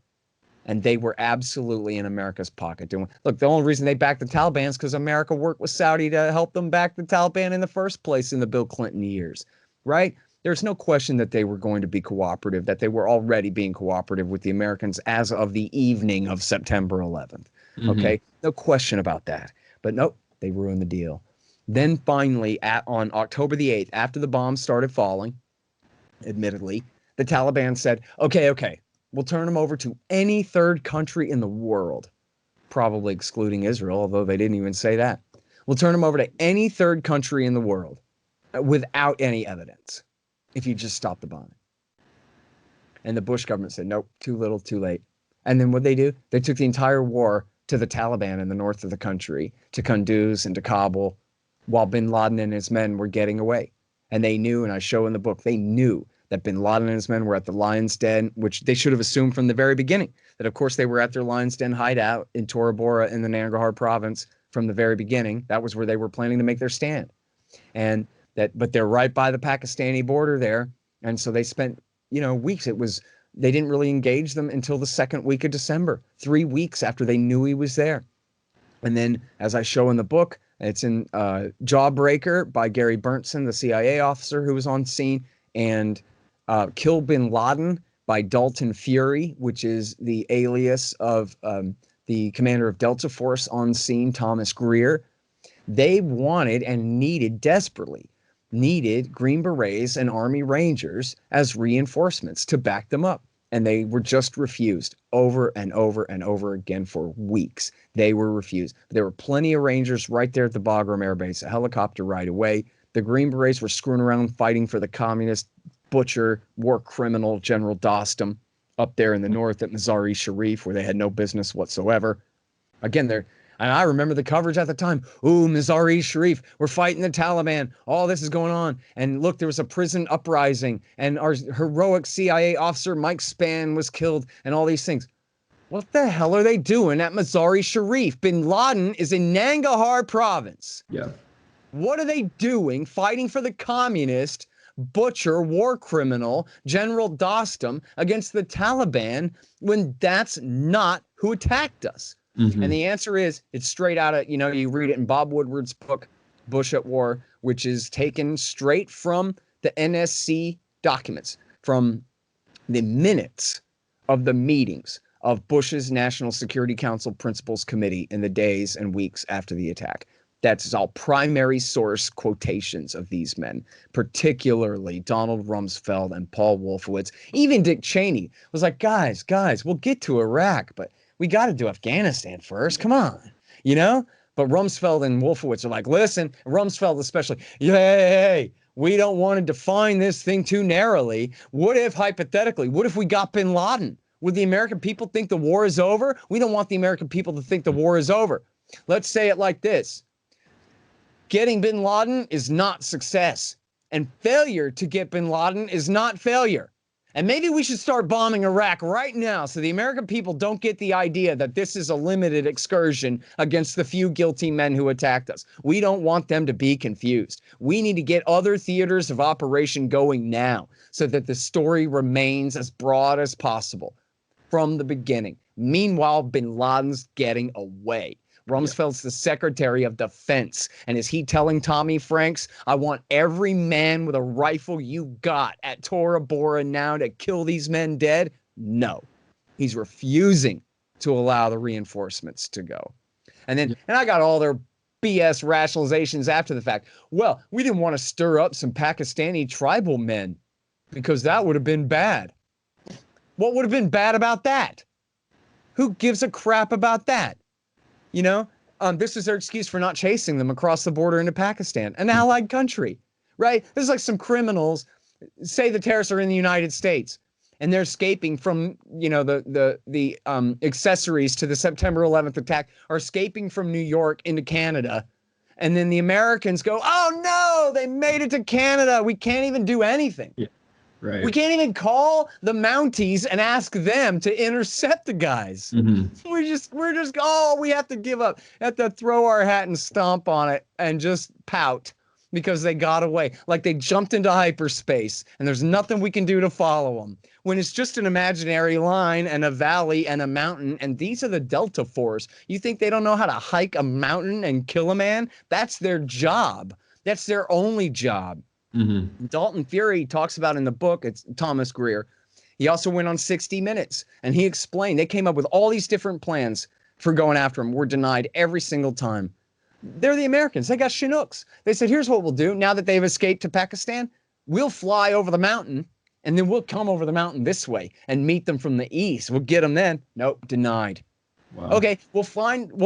And they were absolutely in America's pocket. Look, the only reason they backed the Taliban is because America worked with Saudi to help them back the Taliban in the first place in the Bill Clinton years, right? There's no question that they were going to be cooperative, that they were already being cooperative with the Americans as of the evening of September 11th. Okay, no question about that. But nope, they ruined the deal. Then finally, on October the 8th, after the bombs started falling, admittedly, the Taliban said, okay, we'll turn them over to any third country in the world, probably excluding Israel, although they didn't even say that. We'll turn them over to any third country in the world without any evidence if you just stop the bombing. And the Bush government said, nope, too little, too late. And then what they do? They took the entire war to the Taliban in the north of the country, to Kunduz and to Kabul, while bin Laden and his men were getting away. And they knew, and I show in the book, they knew that bin Laden and his men were at the Lion's Den, which they should have assumed from the very beginning, that of course they were at their Lion's Den hideout in Tora Bora in the Nangarhar province from the very beginning. That was where they were planning to make their stand. But they're right by the Pakistani border there. And so they spent, weeks. They didn't really engage them until the second week of December, 3 weeks after they knew he was there. And then, as I show in the book, it's in Jawbreaker by Gary Berntson, the CIA officer who was on scene, and Kill Bin Laden by Dalton Fury, which is the alias of the commander of Delta Force on scene, Thomas Greer. They wanted and desperately needed Green Berets and Army Rangers as reinforcements to back them up. And they were just refused over and over and over again for weeks. They were refused. There were plenty of Rangers right there at the Bagram Air Base, a helicopter ride away. The Green Berets were screwing around fighting for the communist butcher, war criminal, General Dostum up there in the north at Mazar-e-Sharif, where they had no business whatsoever. Again, and I remember the coverage at the time. Ooh, Mazar-e-Sharif, we're fighting the Taliban. All this is going on. And look, there was a prison uprising, and our heroic CIA officer, Mike Spann, was killed, and all these things. What the hell are they doing at Mazar-e-Sharif? Bin Laden is in Nangarhar province. Yeah. What are they doing fighting for the communist, butcher, war criminal, General Dostum against the Taliban when that's not who attacked us? Mm-hmm. And the answer is, it's straight out of, you read it in Bob Woodward's book, Bush at War, which is taken straight from the NSC documents, from the minutes of the meetings of Bush's National Security Council Principals Committee in the days and weeks after the attack. That's all primary source quotations of these men, particularly Donald Rumsfeld and Paul Wolfowitz. Even Dick Cheney was like, guys, we'll get to Iraq, but we got to do Afghanistan first. Come on, But Rumsfeld and Wolfowitz are like, listen, Rumsfeld especially, hey, we don't want to define this thing too narrowly. What if, hypothetically, we got bin Laden? Would the American people think the war is over? We don't want the American people to think the war is over. Let's say it like this. Getting bin Laden is not success, and failure to get bin Laden is not failure. And maybe we should start bombing Iraq right now so the American people don't get the idea that this is a limited excursion against the few guilty men who attacked us. We don't want them to be confused. We need to get other theaters of operation going now so that the story remains as broad as possible from the beginning. Meanwhile, bin Laden's getting away. Rumsfeld's the Secretary of Defense. And is he telling Tommy Franks, I want every man with a rifle you got at Tora Bora now to kill these men dead? No. He's refusing to allow the reinforcements to go. And I got all their BS rationalizations after the fact. Well, we didn't want to stir up some Pakistani tribal men because that would have been bad. What would have been bad about that? Who gives a crap about that? You know, this is their excuse for not chasing them across the border into Pakistan, an allied country, right? This is like some criminals, say the terrorists are in the United States and they're escaping from, you know, the accessories to the September 11th attack are escaping from New York into Canada. And then the Americans go, oh no, they made it to Canada. We can't even do anything. Yeah. Right. We can't even call the Mounties and ask them to intercept the guys. Mm-hmm. We're just, we have to give up. Have to throw our hat and stomp on it and just pout because they got away. Like they jumped into hyperspace and there's nothing we can do to follow them. When it's just an imaginary line and a valley and a mountain, and these are the Delta Force. You think they don't know how to hike a mountain and kill a man? That's their job. That's their only job. Mm-hmm. Dalton Fury talks about in the book, it's Thomas Greer. He also went on 60 Minutes and he explained they came up with all these different plans for going after him. Were denied every single time. They're the Americans. They got Chinooks. They said, here's what we'll do. Now that they've escaped to Pakistan, we'll fly over the mountain and then we'll come over the mountain this way and meet them from the east. We'll get them then. Nope, denied. Wow. Okay, we'll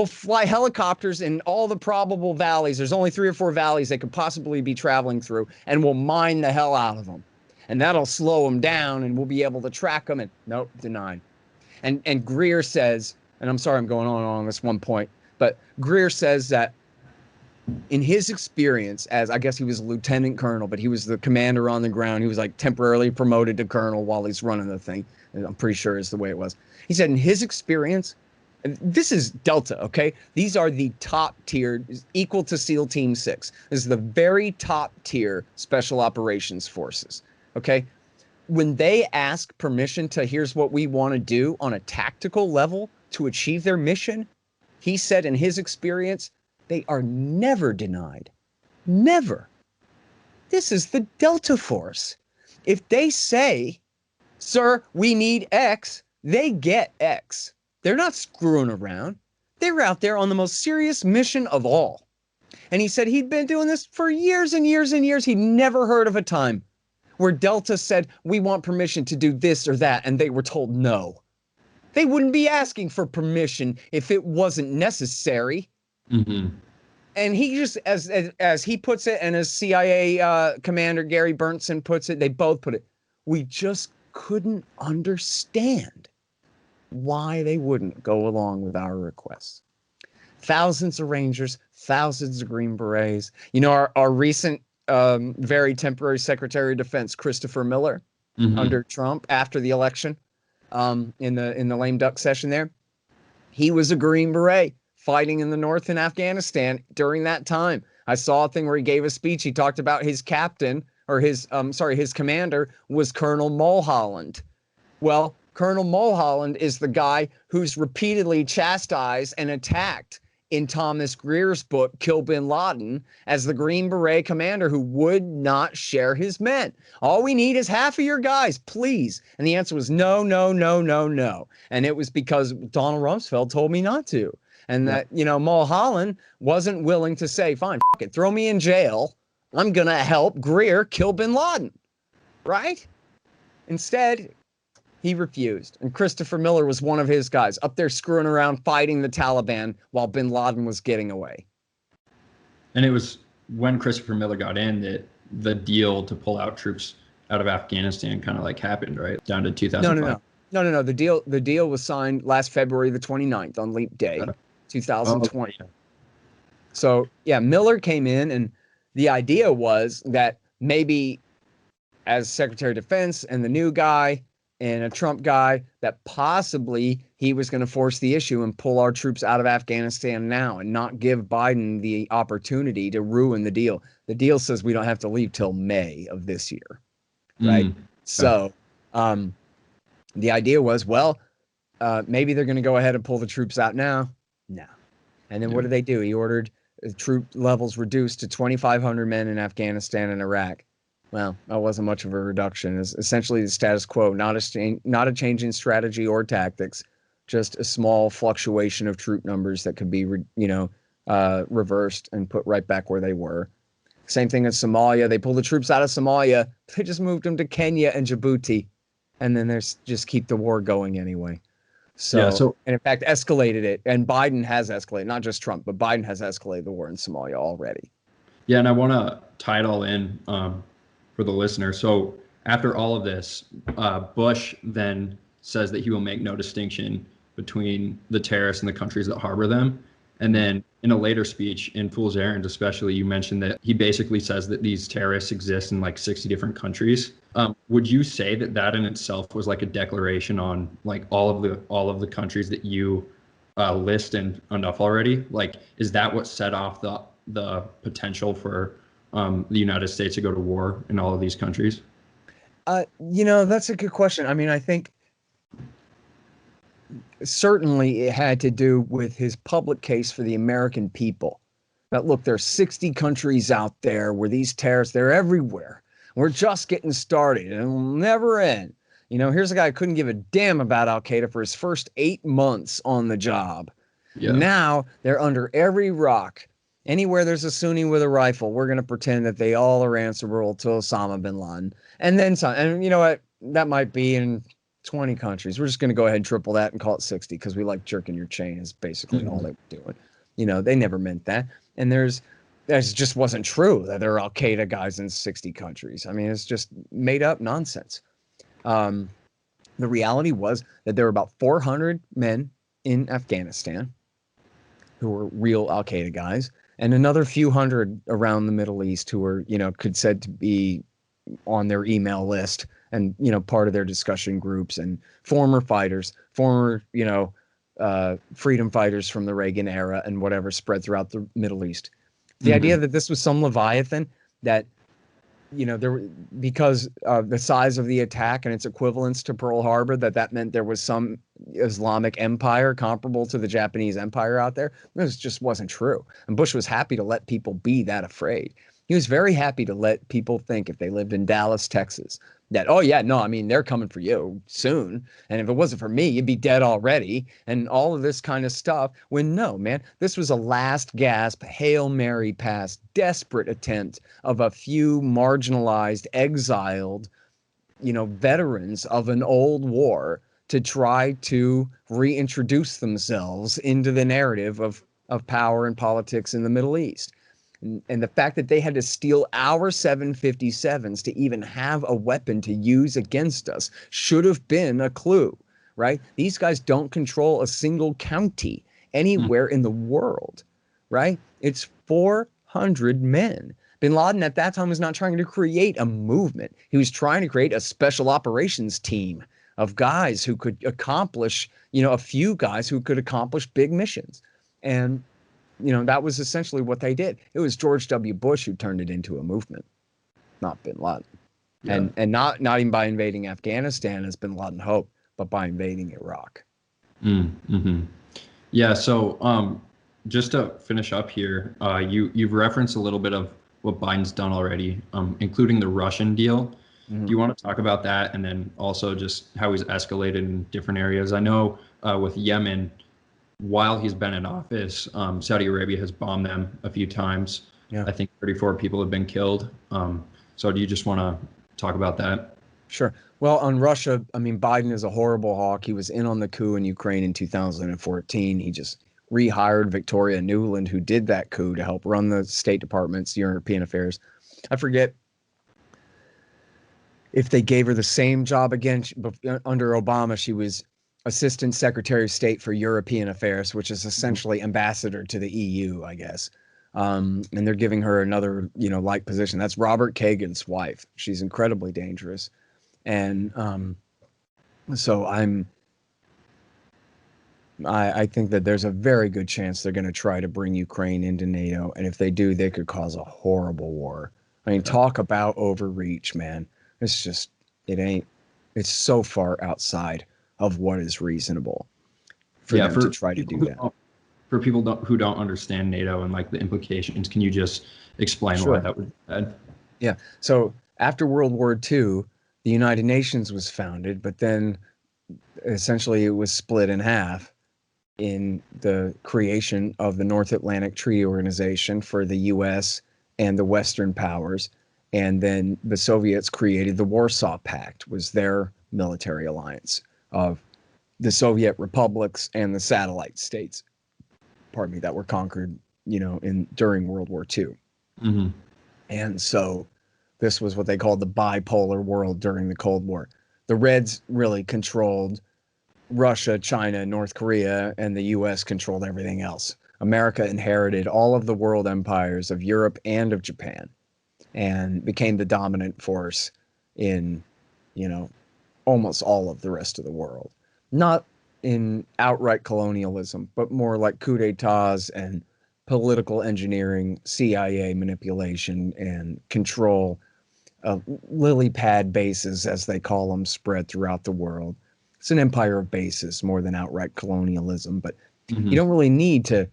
fly helicopters in all the probable valleys. There's only 3 or 4 valleys they could possibly be traveling through, and we'll mine the hell out of them. And that'll slow them down, and we'll be able to track them. And nope, denied. And Greer says, and I'm sorry I'm going on this one point, but Greer says that in his experience, as I guess he was a lieutenant colonel, but he was the commander on the ground. He was like temporarily promoted to colonel while he's running the thing. And I'm pretty sure is the way it was. He said in his experience, this is Delta, okay? These are the top tier, equal to SEAL Team 6. This is the very top tier special operations forces, okay? When they ask permission to, here's what we want to do on a tactical level to achieve their mission, he said in his experience, they are never denied. Never. This is the Delta Force. If they say, sir, we need X, they get X. They're not screwing around. They were out there on the most serious mission of all. And he said he'd been doing this for years and years and years. He'd never heard of a time where Delta said, we want permission to do this or that, and they were told no. They wouldn't be asking for permission if it wasn't necessary. Mm-hmm. And he just, as he puts it, and as CIA Commander Gary Berntsen puts it, they both put it, we just couldn't understand why they wouldn't go along with our requests. Thousands of Rangers, thousands of Green Berets. You know, our recent very temporary Secretary of Defense, Christopher Miller, under Trump after the election, in the lame duck session there, he was a Green Beret fighting in the north in Afghanistan during that time. I saw a thing where he gave a speech. He talked about his captain, or his commander was Colonel Mulholland. Well, Colonel Mulholland is the guy who's repeatedly chastised and attacked in Thomas Greer's book, Kill Bin Laden, as the Green Beret commander who would not share his men. All we need is half of your guys, please. And the answer was no, no, no, no, no. And it was because Donald Rumsfeld told me not to. And that, you know, Mulholland wasn't willing to say, fine, fuck it, throw me in jail. I'm going to help Greer kill Bin Laden. Right? Instead, he refused. And Christopher Miller was one of his guys up there screwing around fighting the Taliban while bin Laden was getting away. And it was when Christopher Miller got in that the deal to pull out troops out of Afghanistan kind of like happened, right? Down to 2005. No. The deal was signed last February the 29th on Leap Day. 2020. yeah. So yeah, Miller came in, and the idea was that maybe as Secretary of Defense and the new guy and a Trump guy, that possibly he was going to force the issue and pull our troops out of Afghanistan now and not give Biden the opportunity to ruin the deal. The deal says we don't have to leave till May of this year, right? Okay. So the idea was, well, maybe they're going to go ahead and pull the troops out now. No. And then what did they do? He ordered troop levels reduced to 2,500 men in Afghanistan and Iraq. Well, that wasn't much of a reduction. It's essentially the status quo, not a change in strategy or tactics, just a small fluctuation of troop numbers that could be, reversed and put right back where they were. Same thing in Somalia. They pulled the troops out of Somalia. They just moved them to Kenya and Djibouti, and then there's just keep the war going anyway. So, and in fact, escalated it. And Biden has escalated, not just Trump, but Biden has escalated the war in Somalia already. Yeah, and I want to tie it all in for the listener. So after all of this, Bush then says that he will make no distinction between the terrorists and the countries that harbor them. And then in a later speech, in Fool's Errand especially, you mentioned that he basically says that these terrorists exist in like 60 different countries. Would you say that that in itself was like a declaration on like all of the countries that you list enough already? Like, is that what set off the potential for the United States to go to war in all of these countries? That's a good question. I mean, I think certainly it had to do with his public case for the American people. That look, there's 60 countries out there where these terrorists, they're everywhere. We're just getting started and it'll never end. Here's a guy who couldn't give a damn about Al-Qaeda for his first 8 months on the job. Yeah. Now they're under every rock. Anywhere there's a Sunni with a rifle, we're going to pretend that they all are answerable to Osama bin Laden. And then some. And you know what? That might be in 20 countries. We're just going to go ahead and triple that and call it 60 because we like jerking your chain is basically all they were doing. They never meant that. And that just wasn't true that there are Al-Qaeda guys in 60 countries. I mean, it's just made up nonsense. The reality was that there were about 400 men in Afghanistan who were real Al-Qaeda guys, and another few hundred around the Middle East who were, could said to be on their email list and, part of their discussion groups, and former fighters, freedom fighters from the Reagan era and whatever spread throughout the Middle East. The idea that this was some Leviathan that, because of the size of the attack and its equivalence to Pearl Harbor, that meant there was some Islamic empire comparable to the Japanese empire out there. This just wasn't true. And Bush was happy to let people be that afraid. He was very happy to let people think, if they lived in Dallas, Texas, that, oh yeah, no, I mean, they're coming for you soon. And if it wasn't for me, you'd be dead already. And all of this kind of stuff. When no, man, this was a last gasp, Hail Mary pass, desperate attempt of a few marginalized, exiled, veterans of an old war to try to reintroduce themselves into the narrative of power and politics in the Middle East. And the fact that they had to steal our 757s to even have a weapon to use against us should have been a clue, right? These guys don't control a single county anywhere in the world, right? It's 400 men. Bin Laden at that time was not trying to create a movement. He was trying to create a special operations team of guys who could accomplish, a few guys who could accomplish big missions. And that was essentially what they did. It was George W. Bush who turned it into a movement, not bin Laden. Yeah. And not even by invading Afghanistan as bin Laden hoped, but by invading Iraq. Mm-hmm. Yeah, so just to finish up here, you've referenced a little bit of what Biden's done already, including the Russian deal. Mm-hmm. Do you want to talk about that, and then also just how he's escalated in different areas? I know with Yemen, while he's been in office, Saudi Arabia has bombed them a few times. Yeah. I think 34 people have been killed. So do you just want to talk about that? Sure. Well, on Russia, I mean, Biden is a horrible hawk. He was in on the coup in Ukraine in 2014. He just rehired Victoria Nuland, who did that coup, to help run the State Department's European affairs. I forget if they gave her the same job again under Obama. She was Assistant Secretary of State for European Affairs, which is essentially ambassador to the EU, I guess. And they're giving her another, like position. That's Robert Kagan's wife. She's incredibly dangerous. And so I think that there's a very good chance they're going to try to bring Ukraine into NATO. And if they do, they could cause a horrible war. I mean, talk about overreach, man. It's so far outside of what is reasonable for them to try to do that. For people who don't understand NATO and like the implications, can you just explain why that was bad? Yeah. So after World War II, the United Nations was founded, but then essentially it was split in half in the creation of the North Atlantic Treaty Organization for the US and the Western powers. And then the Soviets created the Warsaw Pact, was their military alliance of the Soviet republics and the satellite states, that were conquered, during World War II. Mm-hmm. And so this was what they called the bipolar world during the Cold War. The Reds really controlled Russia, China, North Korea, and the US controlled everything else. America inherited all of the world empires of Europe and of Japan and became the dominant force in, almost all of the rest of the world. Not in outright colonialism, but more like coup d'etats and political engineering, CIA manipulation, and control of lily pad bases, as they call them, spread throughout the world. It's an empire of bases more than outright colonialism, but you don't really need to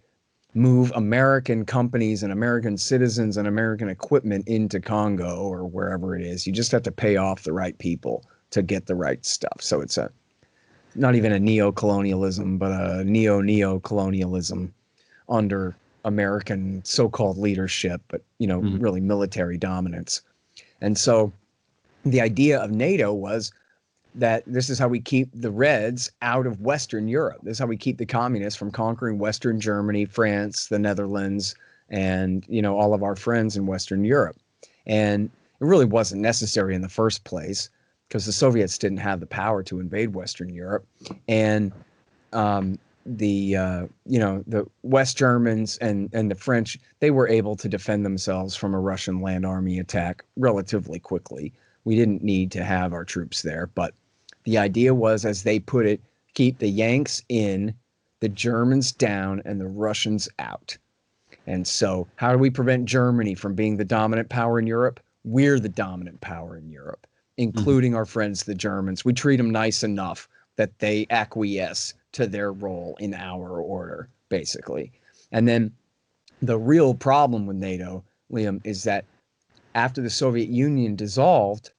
move American companies and American citizens and American equipment into Congo or wherever it is. You just have to pay off the right people to get the right stuff. So it's not even a neo-colonialism, but a neo-colonialism under American so-called leadership, but, really military dominance. And so the idea of NATO was that this is how we keep the Reds out of Western Europe. This is how we keep the communists from conquering Western Germany, France, the Netherlands, and, all of our friends in Western Europe. And it really wasn't necessary in the first place because the Soviets didn't have the power to invade Western Europe. And the West Germans and the French, they were able to defend themselves from a Russian land army attack relatively quickly. We didn't need to have our troops there, but the idea was, as they put it, keep the Yanks in, the Germans down, and the Russians out. And so how do we prevent Germany from being the dominant power in Europe? We're the dominant power in Europe, including our friends, the Germans. We treat them nice enough that they acquiesce to their role in our order, basically. And then the real problem with NATO, Liam, is that after the Soviet Union dissolved,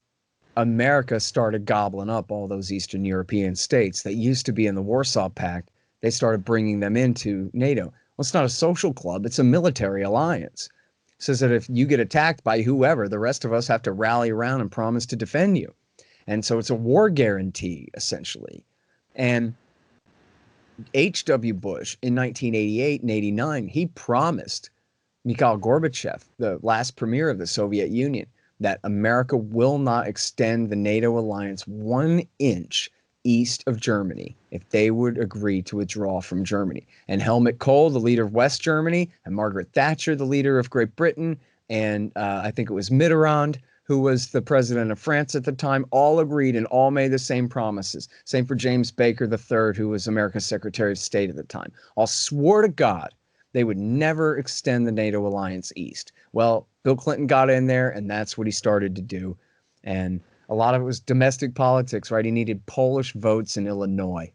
America started gobbling up all those Eastern European states that used to be in the Warsaw Pact. They started bringing them into NATO. Well, it's not a social club. It's a military alliance. It says that if you get attacked by whoever, the rest of us have to rally around and promise to defend you. And so it's a war guarantee, essentially. And H.W. Bush in 1988 and 89, he promised Mikhail Gorbachev, the last premier of the Soviet Union, that America will not extend the NATO alliance 1 inch east of Germany if they would agree to withdraw from Germany. And Helmut Kohl, the leader of West Germany, and Margaret Thatcher, the leader of Great Britain, and I think it was Mitterrand, who was the president of France at the time, all agreed and all made the same promises. Same for James Baker III, who was America's Secretary of State at the time. All swore to God they would never extend the NATO alliance east. Well, Bill Clinton got in there, and that's what he started to do. And a lot of it was domestic politics, right? He needed Polish votes in Illinois.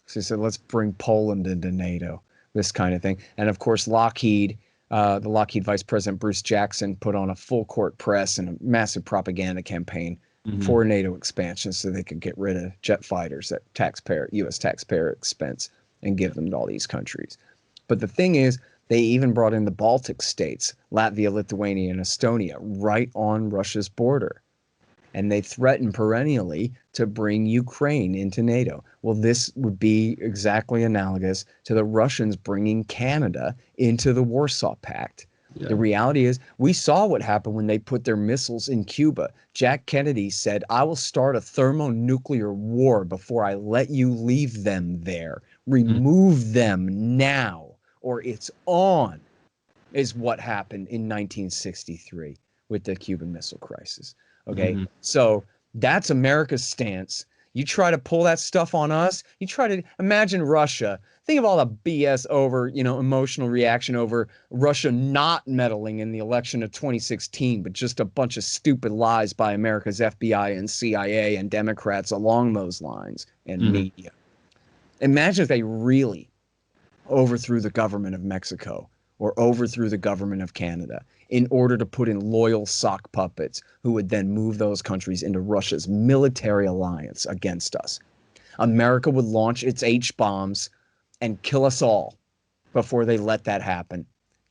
So he said, let's bring Poland into NATO, this kind of thing. And of course, Lockheed, the Lockheed Vice President Bruce Jackson put on a full court press and a massive propaganda campaign for NATO expansion so they could get rid of jet fighters at U.S. taxpayer expense and give them to all these countries. But the thing is, they even brought in the Baltic states, Latvia, Lithuania, and Estonia, right on Russia's border. And they threatened perennially to bring Ukraine into NATO. Well, this would be exactly analogous to the Russians bringing Canada into the Warsaw Pact. Yeah. The reality is, we saw what happened when they put their missiles in Cuba. Jack Kennedy said, I will start a thermonuclear war before I let you leave them there. Remove them now, or it's on, is what happened in 1963 with the Cuban Missile Crisis. Okay, so that's America's stance. You try to pull that stuff on us. You try to imagine Russia. Think of all the BS over, emotional reaction over Russia not meddling in the election of 2016, but just a bunch of stupid lies by America's FBI and CIA and Democrats along those lines and media. Imagine if they really overthrew the government of Mexico or overthrew the government of Canada in order to put in loyal sock puppets who would then move those countries into Russia's military alliance against us. America would launch its H-bombs and kill us all before they let that happen.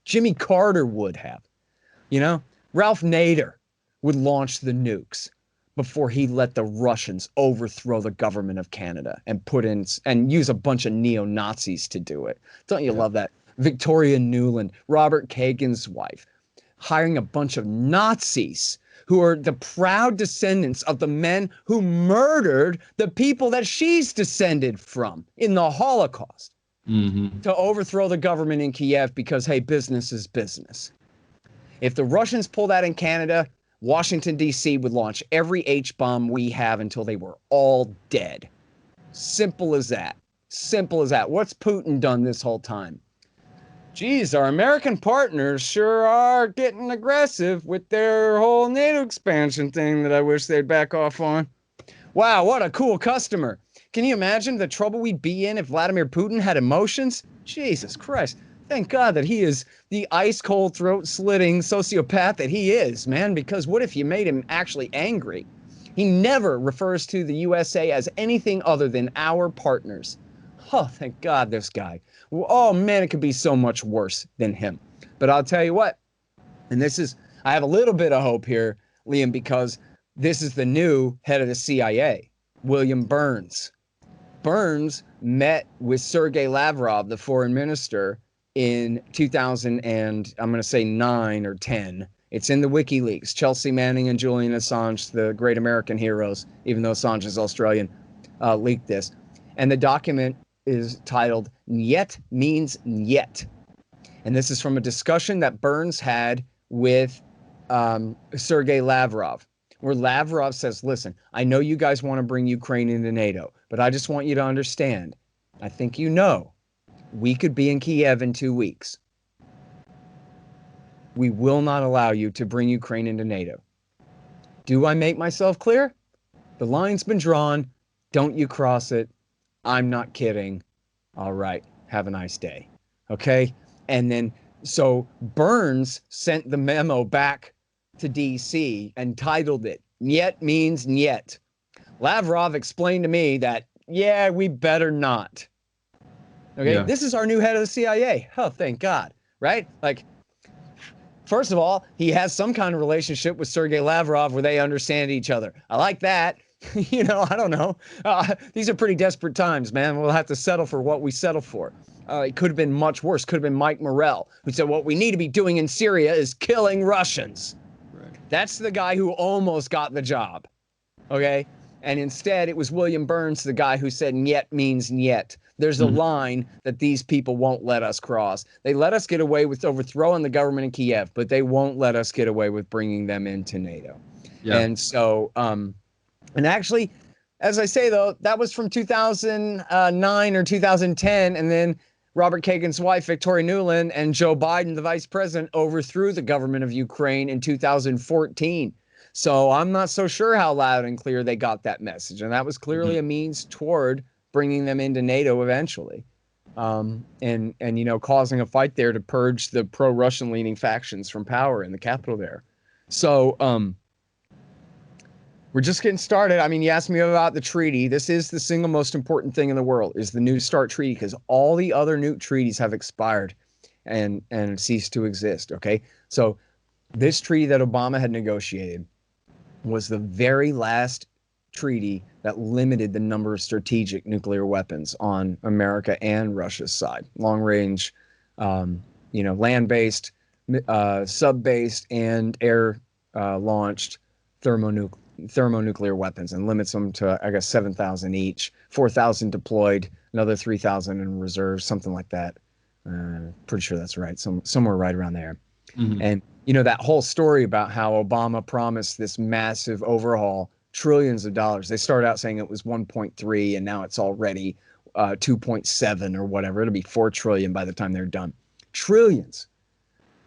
Jimmy Carter would have. Ralph Nader would launch the nukes before he let the Russians overthrow the government of Canada and put in and use a bunch of neo-Nazis to do it. Don't you love that? Victoria Nuland, Robert Kagan's wife, hiring a bunch of Nazis who are the proud descendants of the men who murdered the people that she's descended from in the Holocaust to overthrow the government in Kiev because, hey, business is business. If the Russians pull that in Canada, Washington, D.C. would launch every H-bomb we have until they were all dead. Simple as that. Simple as that. What's Putin done this whole time? Geez, our American partners sure are getting aggressive with their whole NATO expansion thing that I wish they'd back off on. Wow, what a cool customer. Can you imagine the trouble we'd be in if Vladimir Putin had emotions? Jesus Christ. Thank God that he is the ice-cold, throat-slitting sociopath that he is, man, because what if you made him actually angry? He never refers to the USA as anything other than our partners. Oh, thank God, this guy. Oh, man, it could be so much worse than him. But I'll tell you what, and I have a little bit of hope here, Liam, because this is the new head of the CIA, William Burns. Burns met with Sergei Lavrov, the foreign minister, in 2000 and I'm going to say 9 or 10. It's in the WikiLeaks. Chelsea Manning and Julian Assange, the great American heroes, even though Assange is Australian, leaked this. And the document is titled Niet Means Niet. And this is from a discussion that Burns had with Sergei Lavrov, where Lavrov says, listen, I know you guys want to bring Ukraine into NATO, but I just want you to understand, I think you know, we could be in Kiev in 2 weeks. We will not allow you to bring Ukraine into NATO. Do I make myself clear? The line's been drawn. Don't you cross it. I'm not kidding. All right. Have a nice day. Okay? And then, so Burns sent the memo back to DC and titled it, Niet means Niet. Lavrov explained to me that, yeah, we better not. Okay, This is our new head of the CIA. Oh, thank God, right? Like, first of all, he has some kind of relationship with Sergei Lavrov where they understand each other. I like that. I don't know. These are pretty desperate times, man. We'll have to settle for what we settle for. It could have been much worse. Could have been Mike Morell, who said what we need to be doing in Syria is killing Russians. Right. That's the guy who almost got the job. Okay? And instead, it was William Burns, the guy who said Niet means Niet. There's a line that these people won't let us cross. They let us get away with overthrowing the government in Kiev, but they won't let us get away with bringing them into NATO. Yeah. And so, and actually, as I say, though, that was from 2009 or 2010. And then Robert Kagan's wife, Victoria Nuland, and Joe Biden, the vice president, overthrew the government of Ukraine in 2014. So I'm not so sure how loud and clear they got that message. And that was clearly a means toward bringing them into NATO eventually, and causing a fight there to purge the pro-Russian leaning factions from power in the capital there. So we're just getting started. I mean, you asked me about the treaty. This is the single most important thing in the world, is the New START treaty, because all the other nuke treaties have expired and ceased to exist. Okay, so this treaty that Obama had negotiated was the very last treaty that limited the number of strategic nuclear weapons on America and Russia's side. Long range, land-based, sub-based and air launched thermonuclear weapons and limits them to, I guess, 7,000 each, 4,000 deployed, another 3,000 in reserve, something like that. Pretty sure that's right, somewhere right around there. And that whole story about how Obama promised this massive overhaul, trillions of dollars. They started out saying it was 1.3, and now it's already 2.7 or whatever. It'll be 4 trillion by the time they're done. Trillions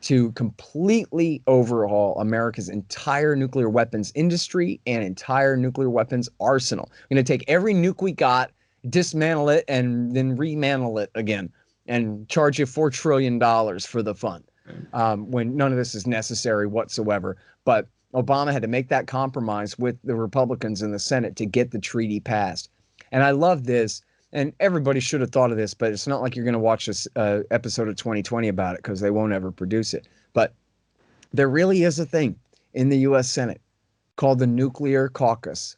to completely overhaul America's entire nuclear weapons industry and entire nuclear weapons arsenal. We're going to take every nuke we got, dismantle it, and then remantle it again, and charge you $4 trillion for the fun, when none of this is necessary whatsoever. But Obama had to make that compromise with the Republicans in the Senate to get the treaty passed. And I love this. And everybody should have thought of this, but it's not like you're going to watch this episode of 2020 about it, because they won't ever produce it. But there really is a thing in the U.S. Senate called the Nuclear Caucus.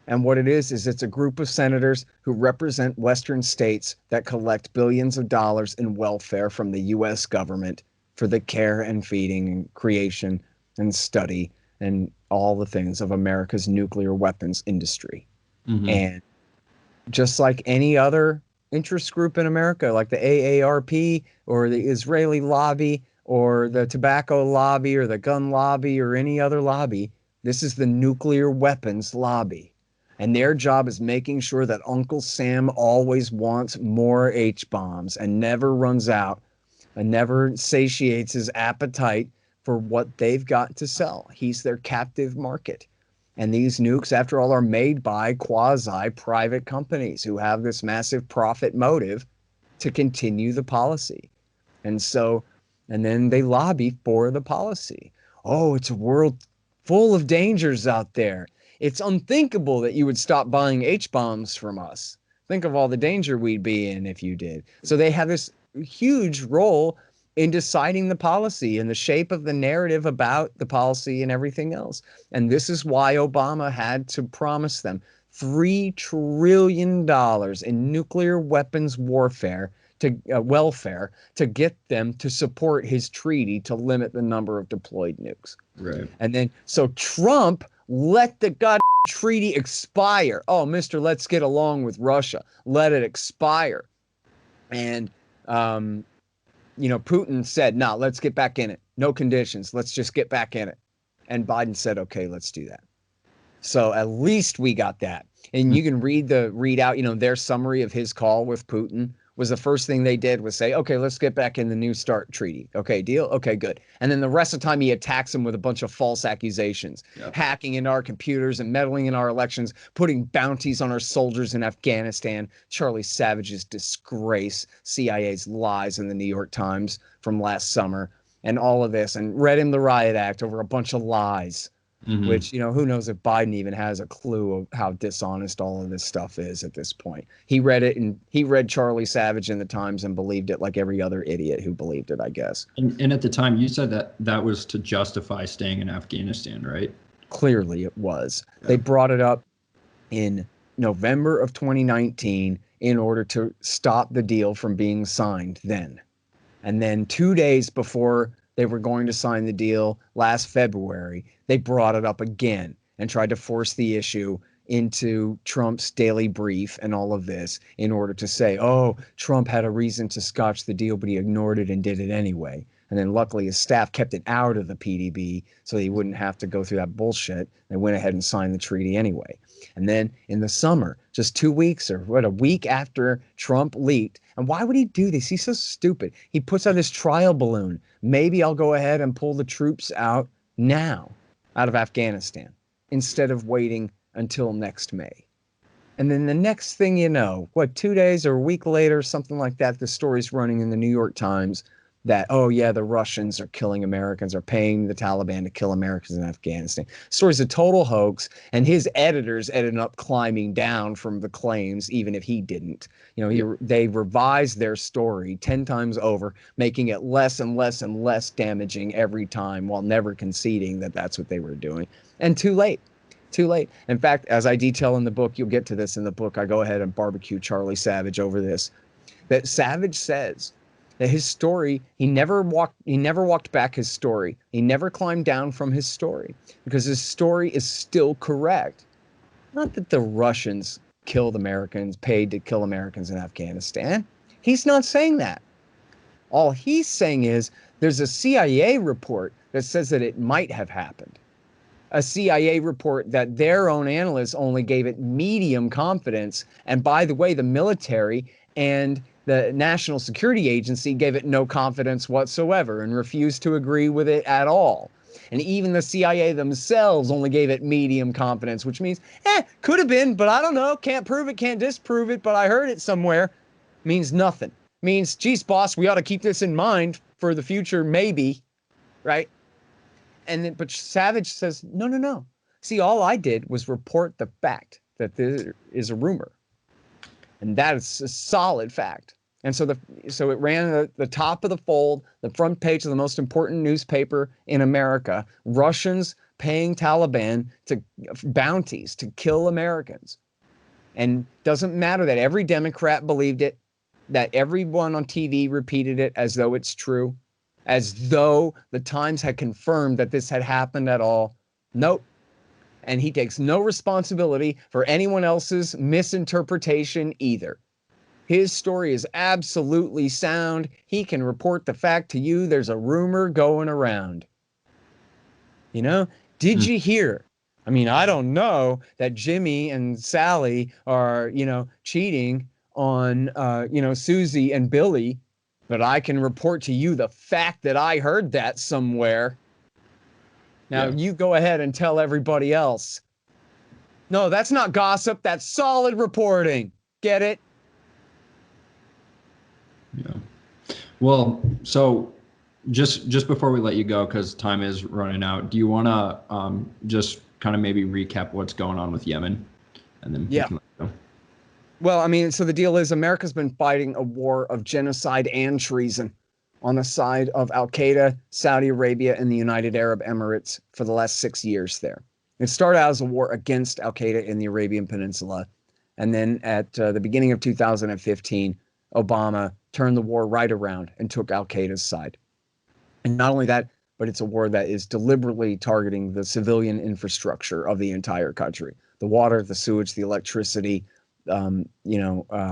And what it is it's a group of senators who represent Western states that collect billions of dollars in welfare from the U.S. government for the care and feeding and creation and study and all the things of America's nuclear weapons industry. And just like any other interest group in America, like the AARP or the Israeli lobby or the tobacco lobby or the gun lobby or any other lobby, this is the nuclear weapons lobby. And their job is making sure that Uncle Sam always wants more H-bombs and never runs out and never satiates his appetite for what they've got to sell. He's their captive market. And these nukes, after all, are made by quasi-private companies who have this massive profit motive to continue the policy. And then they lobby for the policy. Oh, it's a world full of dangers out there. It's unthinkable that you would stop buying H-bombs from us. Think of all the danger we'd be in if you did. So they have this huge role in deciding the policy and the shape of the narrative about the policy and everything else. And this is why Obama had to promise them $3 trillion in nuclear weapons warfare welfare to get them to support his treaty to limit the number of deployed nukes. Right. And then, so Trump let the treaty expire. Oh, Mr. Let's get along with Russia. Let it expire. And, Putin said, no, let's get back in it. No conditions. Let's just get back in it. And Biden said, okay, let's do that. So at least we got that. And you can read out, their summary of his call with Putin was the first thing they did was say, okay, let's get back in the New START treaty. Okay, deal? Okay, good. And then the rest of the time he attacks them with a bunch of false accusations, hacking into our computers and meddling in our elections, putting bounties on our soldiers in Afghanistan, Charlie Savage's disgrace, CIA's lies in the New York Times from last summer, and all of this, and read him the Riot Act over a bunch of lies. Which, who knows if Biden even has a clue of how dishonest all of this stuff is at this point. He read it, and he read Charlie Savage in the Times and believed it like every other idiot who believed it, I guess. And at the time, you said that was to justify staying in Afghanistan, right? Clearly it was. Yeah. They brought it up in November of 2019 in order to stop the deal from being signed then. And then 2 days before they were going to sign the deal last February, they brought it up again and tried to force the issue into Trump's daily brief and all of this in order to say, oh, Trump had a reason to scotch the deal, but he ignored it and did it anyway. And then luckily his staff kept it out of the PDB so he wouldn't have to go through that bullshit. They went ahead and signed the treaty anyway. And then in the summer, just 2 weeks or a week after Trump leaked, and why would he do this? He's so stupid. He puts out this trial balloon. Maybe I'll go ahead and pull the troops out now, out of Afghanistan, instead of waiting until next May. And then the next thing you know, 2 days or a week later, something like that, the story's running in the New York Times that, oh yeah, the Russians are killing Americans, are paying the Taliban to kill Americans in Afghanistan. The story's a total hoax, and his editors ended up climbing down from the claims, even if he didn't. They revised their story 10 times over, making it less and less and less damaging every time, while never conceding that that's what they were doing. And too late. Too late. In fact, as I detail in the book, you'll get to this in the book, I go ahead and barbecue Charlie Savage over this, that Savage says that his story, he never walked back his story. He never climbed down from his story because his story is still correct. Not that the Russians killed Americans, paid to kill Americans in Afghanistan. He's not saying that. All he's saying is there's a CIA report that says that it might have happened. A CIA report that their own analysts only gave it medium confidence. And by the way, the military and the National Security Agency gave it no confidence whatsoever and refused to agree with it at all. And even the CIA themselves only gave it medium confidence, which means, could have been, but I don't know. Can't prove it, can't disprove it, but I heard it somewhere. Means nothing. Means, geez, boss, we ought to keep this in mind for the future, maybe, right? And then, but Savage says, no. See, all I did was report the fact that there is a rumor, and that is a solid fact. And so it ran the top of the fold, the front page of the most important newspaper in America. Russians paying Taliban to bounties to kill Americans, and doesn't matter that every Democrat believed it, that everyone on TV repeated it as though it's true. As though the Times had confirmed that this had happened at all. Nope. And he takes no responsibility for anyone else's misinterpretation either. His story is absolutely sound. He can report the fact to you. There's a rumor going around. You know, did you hear? I mean, I don't know that Jimmy and Sally are, cheating on, Susie and Billy. But I can report to you the fact that I heard that somewhere. Now, you go ahead and tell everybody else. No, that's not gossip. That's solid reporting. Get it? Yeah. Well, so just before we let you go, because time is running out, do you want to just kind of maybe recap what's going on with Yemen? And then we can let you go. Well, I mean, so the deal is America's been fighting a war of genocide and treason on the side of Al-Qaeda, Saudi Arabia, and the United Arab Emirates for the last 6 years there. It started out as a war against Al-Qaeda in the Arabian Peninsula. And then at the beginning of 2015, Obama turned the war right around and took Al-Qaeda's side. And not only that, but it's a war that is deliberately targeting the civilian infrastructure of the entire country. The water, the sewage, the electricity, the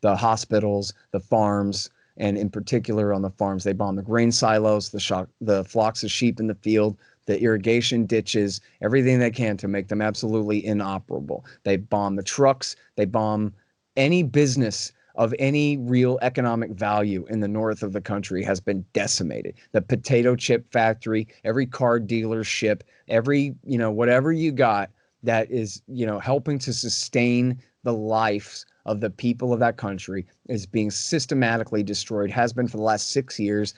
hospitals, the farms, and in particular on the farms, they bomb the grain silos, the flocks of sheep in the field, the irrigation ditches, everything they can to make them absolutely inoperable. They bomb the trucks. They bomb any business of any real economic value in the north of the country has been decimated. The potato chip factory, every car dealership, every, whatever you got that is, helping to sustain the lives of the people of that country is being systematically destroyed, has been for the last 6 years.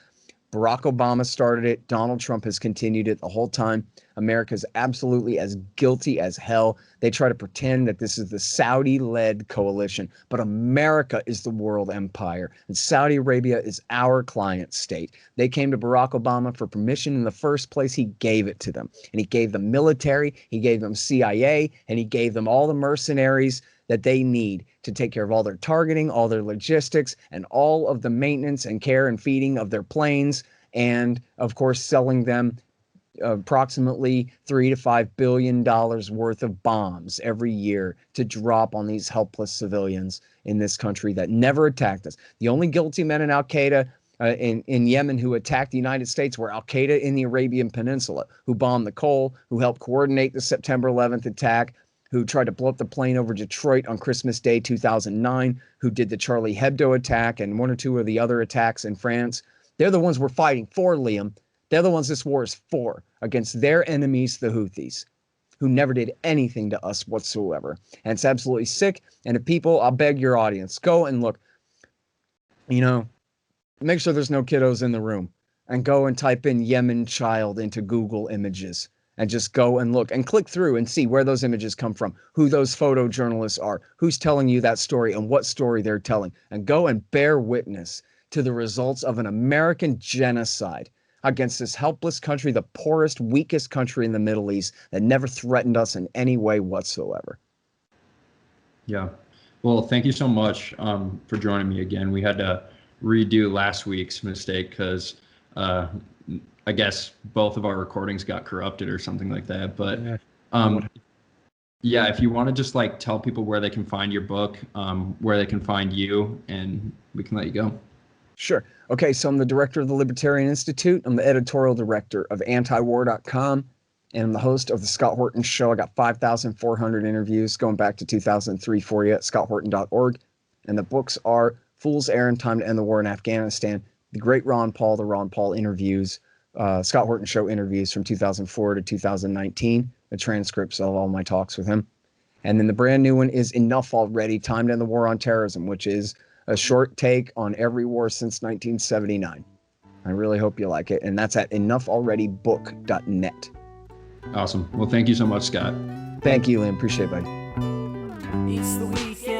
Barack Obama started it. Donald Trump has continued it the whole time. America's absolutely as guilty as hell. They try to pretend that this is the Saudi-led coalition, but America is the world empire, and Saudi Arabia is our client state. They came to Barack Obama for permission in the first place. He gave it to them, and he gave them military, he gave them CIA, and he gave them all the mercenaries that they need to take care of all their targeting, all their logistics, and all of the maintenance and care and feeding of their planes, and of course selling them approximately $3 to $5 billion worth of bombs every year to drop on these helpless civilians in this country that never attacked us. The only guilty men in Al-Qaeda in Yemen who attacked the United States were Al-Qaeda in the Arabian Peninsula, who bombed the Cole, who helped coordinate the September 11th attack, who tried to blow up the plane over Detroit on Christmas Day 2009, who did the Charlie Hebdo attack and one or two of the other attacks in France. They're the ones we're fighting for, Liam. They're the ones this war is for, against their enemies, the Houthis, who never did anything to us whatsoever. And it's absolutely sick. And if people, I'll beg your audience, go and look, make sure there's no kiddos in the room, and go and type in Yemen child into Google Images. And just go and look and click through and see where those images come from, who those photojournalists are, who's telling you that story and what story they're telling. And go and bear witness to the results of an American genocide against this helpless country, the poorest, weakest country in the Middle East that never threatened us in any way whatsoever. Yeah. Well, thank you so much for joining me again. We had to redo last week's mistake because I guess both of our recordings got corrupted or something like that. But yeah, if you want to just like tell people where they can find your book, where they can find you, and we can let you go. Sure. Okay, so I'm the director of the Libertarian Institute. I'm the editorial director of antiwar.com, and I'm the host of the Scott Horton Show. I got 5,400 interviews going back to 2003 for you at scotthorton.org. And the books are Fool's Errand, Time to End the War in Afghanistan, The Great Ron Paul, the Ron Paul interviews, Scott Horton Show interviews from 2004 to 2019, the transcripts of all my talks with him. And then the brand new one is Enough Already, Time to End the War on Terrorism, which is a short take on every war since 1979. I really hope you like it. And that's at enoughalreadybook.net. Awesome. Well, thank you so much, Scott. Thank you, Liam. Appreciate it, buddy. It's the weekend.